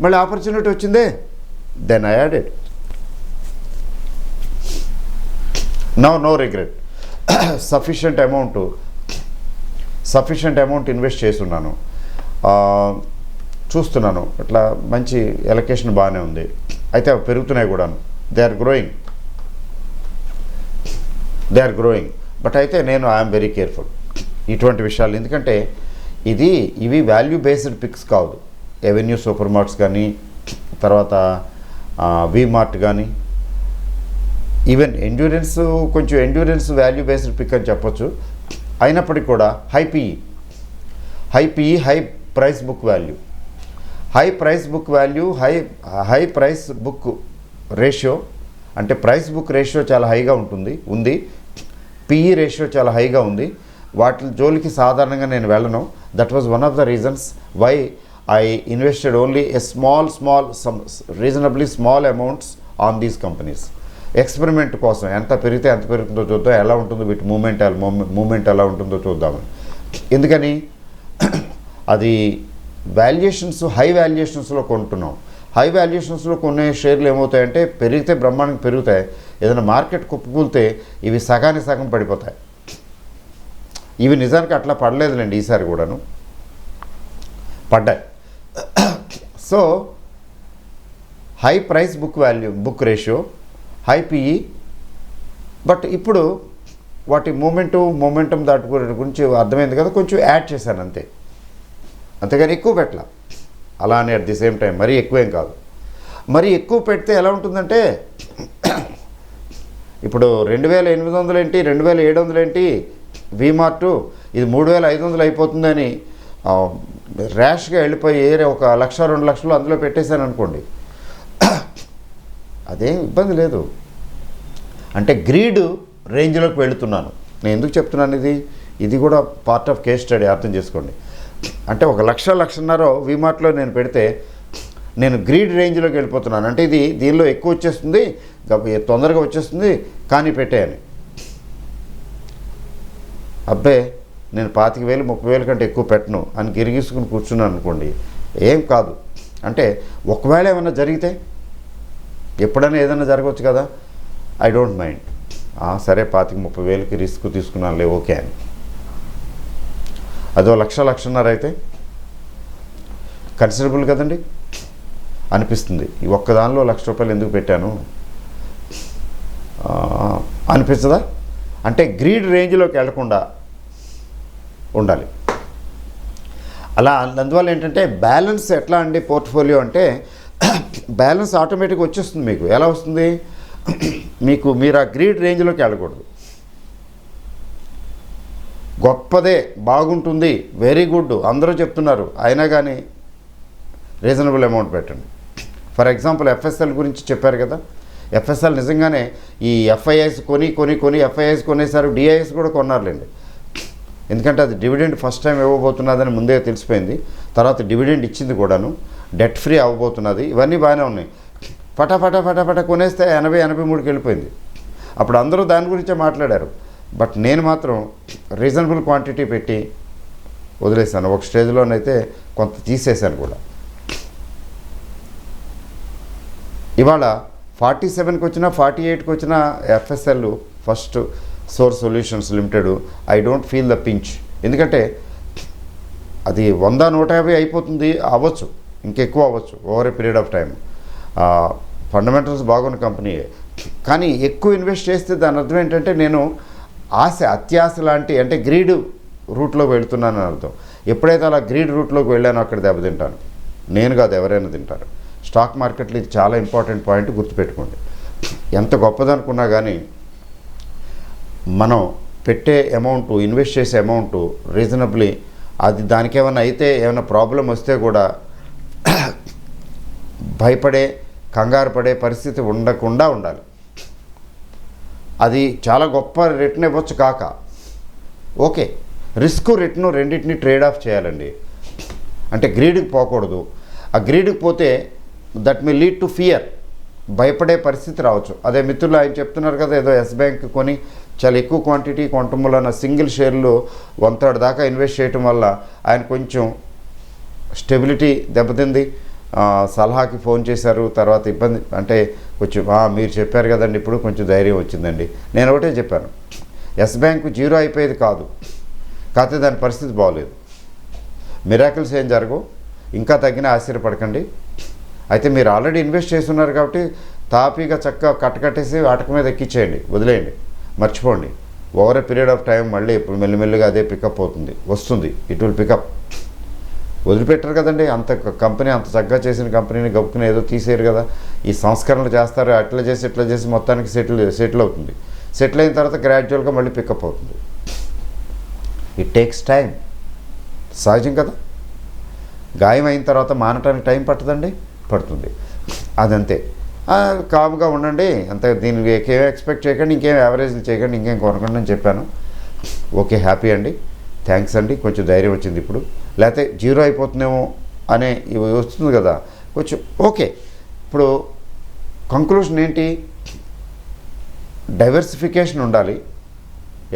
మళ్ళీ ఆపర్చునిటీ వచ్చిందే, then I added. No regret. Sufficient amount invest చేస్తున్నాను. చూస్తున్నాను ఇట్లా మంచి ఎలకేషన్ బాగానే ఉంది. అయితే అవి పెరుగుతున్నాయి కూడాను. They are growing. బట్ అయితే నేను ఐఎమ్ వెరీ కేర్ఫుల్ ఇటువంటి విషయాలు. ఎందుకంటే ఇవి వాల్యూ బేస్డ్ పిక్స్ కాదు. ఎవెన్యూ సూపర్ మార్ట్స్ కానీ, తర్వాత వీమార్ట్ కానీ, ఈవెన్ కొంచెం ఎండ్యూరెన్స్ వాల్యూ బేస్డ్ పిక్ అని చెప్పొచ్చు. అయినప్పటికీ కూడా high PE high price book value, high price book ratio, అంటే ప్రైస్ బుక్ రేషియో చాలా హైగా ఉంది. పిఈ రేషియో చాలా హైగా ఉంది. వాటి జోలికి సాధారణంగా నేను వెళ్ళను. That was one of the reasons why I invested only a some reasonably small amounts on these companies. Experiment కోసం ఎంత పెరుగుతుందో చూద్దాం, ఎలా ఉంటుందో వీటి మూమెంట్ ఎలా ఉంటుందో చూద్దామని. ఎందుకని అది హై వాల్యుయేషన్స్లో కొంటున్నాం. హై వాల్యుయేషన్స్లో కొనే షేర్లు ఏమవుతాయంటే పెరిగితే బ్రహ్మాండంగా పెరుగుతాయి. ఏదైనా మార్కెట్ కుప్పకూలితే ఇవి సగం పడిపోతాయి. ఇవి నిజానికి అట్లా పడలేదులేండి, ఈసారి కూడాను పడ్డాయి. So high price book ratio, high PE. But ఇప్పుడు వాటి మూమెంటం దాటి గురించి అర్థమైంది కదా, కొంచెం యాడ్ చేశాను అంతేగాని ఎక్కువ పెట్టాల. అలా అని అట్ ది సేమ్ టైం మరీ ఎక్కువేం కాదు. మరీ ఎక్కువ పెడితే ఎలా ఉంటుందంటే ఇప్పుడు 2800 ఏంటి, 2700 ఏంటి వీమార్ట్, ఇది 3500 అయిపోతుందని ర్యాష్గా వెళ్ళిపోయి ఒక 1,00,000 2 లక్షలు అందులో పెట్టేశాను అనుకోండి, అదేం ఇబ్బంది లేదు. అంటే గ్రీడ్ రేంజ్లోకి వెళుతున్నాను. నేను ఎందుకు చెప్తున్నాను ఇది కూడా పార్ట్ ఆఫ్ కేస్ స్టడీ, అర్థం చేసుకోండి. అంటే 1,00,000 వీమార్ట్లో నేను పెడితే నేను గ్రీడ్ రేంజ్లోకి వెళ్ళిపోతున్నాను. అంటే దీనిలో ఎక్కువ వచ్చేస్తుంది, తొందరగా వచ్చేస్తుంది, కానీ పెట్టేయని. అబ్బే నేను 25,000 30,000 కంటే ఎక్కువ పెట్టను అని గిరిగీసుకుని కూర్చున్నాను అనుకోండి, ఏం కాదు. అంటే ఒకవేళ ఏమైనా జరిగితే, ఎప్పుడైనా ఏదైనా జరగవచ్చు కదా, ఐ డోంట్ మైండ్. సరే 25,000-30,000కి రిస్క్ తీసుకున్నానులే, ఓకే అని. అదో 1,00,000 అయితే కన్సిడరబుల్ కదండి అనిపిస్తుంది. ఈ ఒక్కదానిలో ₹1,00,000 ఎందుకు పెట్టాను అనిపించదా? అంటే గ్రీడ్ రేంజ్లోకి వెళ్లకుండా ఉండాలి. అందువల్ల ఏంటంటే బ్యాలెన్స్ ఎట్లా అండి పోర్ట్ఫోలియో అంటే బ్యాలెన్స్ ఆటోమేటిక్గా వచ్చేస్తుంది. మీకు ఎలా వస్తుంది? మీరు ఆ గ్రీడ్ రేంజ్లోకి వెళ్ళకూడదు. గొప్పదే, బాగుంటుంది, వెరీ గుడ్ అందరూ చెప్తున్నారు, అయినా కానీ రీజనబుల్ అమౌంట్ పెట్టండి. ఫర్ ఎగ్జాంపుల్ ఎఫ్ఎస్ఎల్ గురించి చెప్పారు కదా, ఎఫ్ఎస్ఎల్ నిజంగానే ఈ ఎఫ్ఐఐస్ కొని ఎఫ్ఐఐస్ కొనేసారు, డిఐఎస్ కూడా కొన్నారులేండి. ఎందుకంటే అది డివిడెండ్ ఫస్ట్ టైం ఇవ్వబోతున్నదని ముందే తెలిసిపోయింది. తర్వాత డివిడెండ్ ఇచ్చింది కూడాను, డెట్ ఫ్రీ అవ్వబోతున్నది, ఇవన్నీ బాగానే ఉన్నాయి. ఫటాఫట కొనేస్తే 80-83కి వెళ్ళిపోయింది. అప్పుడు అందరూ దాని గురించే మాట్లాడారు. బట్ నేను మాత్రం రీజనబుల్ క్వాంటిటీ పెట్టి వదిలేసాను. ఒక స్టేజ్లోనైతే కొంత తీసేశాను కూడా. ఇవాళ 47కి వచ్చినా 48కి వచ్చినా FSL first source solutions limited I don't feel the pinch. ఎందుకంటే అది 100-150 అయిపోతుంది, అవ్వచ్చు, ఇంకెక్కువ అవ్వచ్చు over a period of time. Fundamentals బాగున్న కంపెనీయే, కానీ ఎక్కువ ఇన్వెస్ట్ చేస్తే దాని అర్థం ఏంటంటే నేను అత్యాశ లాంటి, అంటే గ్రీడ్ రూట్లోకి వెళుతున్నాను అని అర్థం. ఎప్పుడైతే అలా గ్రీడ్ రూట్లోకి వెళ్ళానో అక్కడ దెబ్బతింటాను. నేను కాదు, ఎవరైనా తింటారు. స్టాక్ మార్కెట్లో ఇది చాలా ఇంపార్టెంట్ పాయింట్, గుర్తుపెట్టుకోండి. ఎంత గొప్పదనుకున్నా కానీ మనం పెట్టే అమౌంట్, ఇన్వెస్ట్ చేసే అమౌంట్ రీజనబ్లీ, అది దానికి ఏమైనా అయితే, ఏమైనా ప్రాబ్లం వస్తే కూడా కంగారు పడే పరిస్థితి ఉండకుండా ఉండాలి. అది చాలా గొప్ప రిటర్న్ ఇవ్వచ్చు కాక, ఓకే, రిస్క్ రిటర్న్ రెండింటిని ట్రేడ్ ఆఫ్ చేయాలండి. అంటే గ్రీడ్కి పోకూడదు. ఆ గ్రీడ్కి పోతే that may lead to fear, భయపడే పరిస్థితి రావచ్చు. అదే మిత్రులు ఆయన చెప్తున్నారు కదా, ఏదో ఎస్ బ్యాంక్ కొని చాలా ఎక్కువ క్వాంటిటీ కొనటం వలన సింగిల్ షేర్లు 1/3 దాకా ఇన్వెస్ట్ చేయటం వల్ల ఆయన కొంచెం స్టెబిలిటీ దెబ్బతింది. సలహాకి ఫోన్ చేశారు, తర్వాత ఇబ్బంది, అంటే కొంచెం మీరు చెప్పారు కదండి, ఇప్పుడు కొంచెం ధైర్యం వచ్చిందండి. నేను ఒకటే చెప్పాను, ఎస్ బ్యాంకు 0 అయిపోయేది కాదు, కాకపోతే దాని పరిస్థితి బాగోలేదు. మిరాకిల్స్ ఏం జరగవు, ఇంకా తగ్గిన ఆశ్చర్యపడకండి. అయితే మీరు ఆల్రెడీ ఇన్వెస్ట్ చేస్తున్నారు కాబట్టి తాపీగా చక్కగా కట్టేసి ఆటక మీద ఎక్కించేయండి, వదిలేయండి, మర్చిపోండి. Over a period of time మళ్ళీ ఇప్పుడు మెల్లిమెల్లిగా అదే పికప్ అవుతుంది, వస్తుంది, ఇట్ విల్ పికప్. వదిలిపెట్టరు కదండి, అంత కంపెనీ అంత చక్కగా చేసిన కంపెనీని గబుక్కుని ఏదో తీసేయరు కదా. ఈ సంస్కరణలు చేస్తారు, అట్లా చేసి ఇట్లా చేసి మొత్తానికి సెటిల్ అవుతుంది. సెటిల్ అయిన తర్వాత గ్రాడ్యువల్గా మళ్ళీ పికప్ అవుతుంది. ఇట్ టేక్స్ టైం, సహజం కదా. గాయం అయిన తర్వాత మానటానికి టైం పట్టదండి, పడుతుంది. అదంతే. కామ్గా ఉండండి అంతే, దీనికి ఏం ఎక్స్పెక్ట్ చేయకండి, ఇంకేం యావరేజ్లు చేయకండి, ఇంకేం కొనకండి అని చెప్పాను. ఓకే, హ్యాపీ అండి, థ్యాంక్స్ అండి, కొంచెం ధైర్యం వచ్చింది ఇప్పుడు. లేకపోతే జీరో అయిపోతుందేమో అనే వస్తుంది కదా కొంచెం. ఓకే, ఇప్పుడు కంక్లూషన్ ఏంటి? డైవర్సిఫికేషన్ ఉండాలి.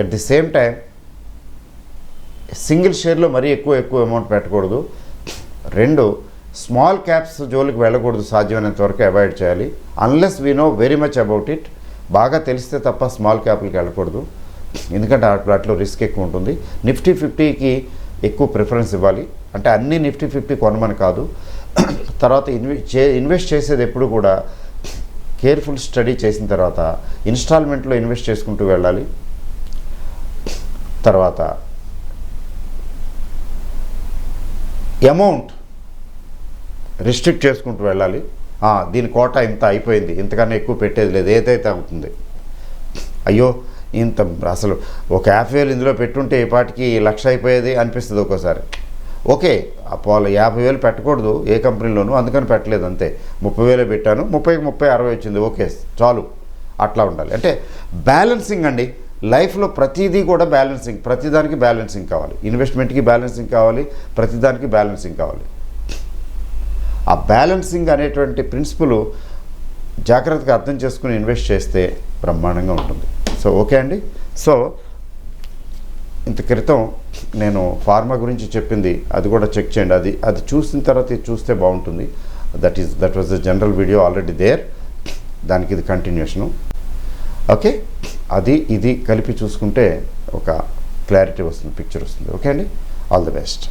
At the same time single షేర్లో మరీ ఎక్కువ అమౌంట్ పెట్టకూడదు. 2, స్మాల్ క్యాప్స్ జోలికి వెళ్ళకూడదు, సాధ్యమైనంత వరకు అవాయిడ్ చేయాలి. Unless we know very much about it. బాగా తెలిస్తే తప్ప స్మాల్ క్యాప్లకి వెళ్ళకూడదు, ఎందుకంటే వాటిలో రిస్క్ ఎక్కువ ఉంటుంది. నిఫ్టీ 50కి ఎక్కువ ప్రిఫరెన్స్ ఇవ్వాలి. అంటే అన్ని నిఫ్టీ 50 కొనమని కాదు. తర్వాత ఇన్వెస్ట్ చేసేది ఎప్పుడు కూడా కేర్ఫుల్ స్టడీ చేసిన తర్వాత ఇన్స్టాల్మెంట్లో ఇన్వెస్ట్ చేసుకుంటూ వెళ్ళాలి. తర్వాత అమౌంట్ రిస్ట్రిక్ట్ చేసుకుంటూ వెళ్ళాలి. దీని కోటా ఇంత అయిపోయింది, ఇంతకన్నా ఎక్కువ పెట్టేది లేదు, ఏదైతే అవుతుంది. అయ్యో ఇంత అసలు ఒక 50,000 ఇందులో పెట్టుంటే ఈ పాటికి 1,00,000 అయిపోయేది అనిపిస్తుంది ఒక్కోసారి. ఓకే, అప్పుడు 50,000 పెట్టకూడదు ఏ కంపెనీలోనూ, అందుకని పెట్టలేదు అంతే. 30,000 పెట్టాను, 30కి 30, 60 వచ్చింది, ఓకే చాలు. అట్లా ఉండాలి. అంటే బ్యాలెన్సింగ్ అండి లైఫ్లో. ప్రతిదీ కూడా బ్యాలెన్సింగ్, ప్రతిదానికి బ్యాలెన్సింగ్ కావాలి. ఇన్వెస్ట్మెంట్కి బ్యాలెన్సింగ్ కావాలి, ప్రతిదానికి బ్యాలెన్సింగ్ కావాలి. ఆ బ్యాలెన్సింగ్ అనేటువంటి ప్రిన్సిపల్ జాగ్రత్తగా అర్థం చేసుకుని ఇన్వెస్ట్ చేస్తే బ్రహ్మాండంగా ఉంటుంది. సో ఓకే అండి. సో ఇంత క్రితం నేను ఫార్మా గురించి చెప్పింది, అది కూడా చెక్ చేయండి. అది చూసిన తర్వాత ఇది చూస్తే బాగుంటుంది. That was the general video already there, దానికి ఇది కంటిన్యూషను. ఓకే, ఇది కలిపి చూసుకుంటే ఒక క్లారిటీ వస్తుంది, పిక్చర్ వస్తుంది. ఓకే అండి, ఆల్ ది బెస్ట్.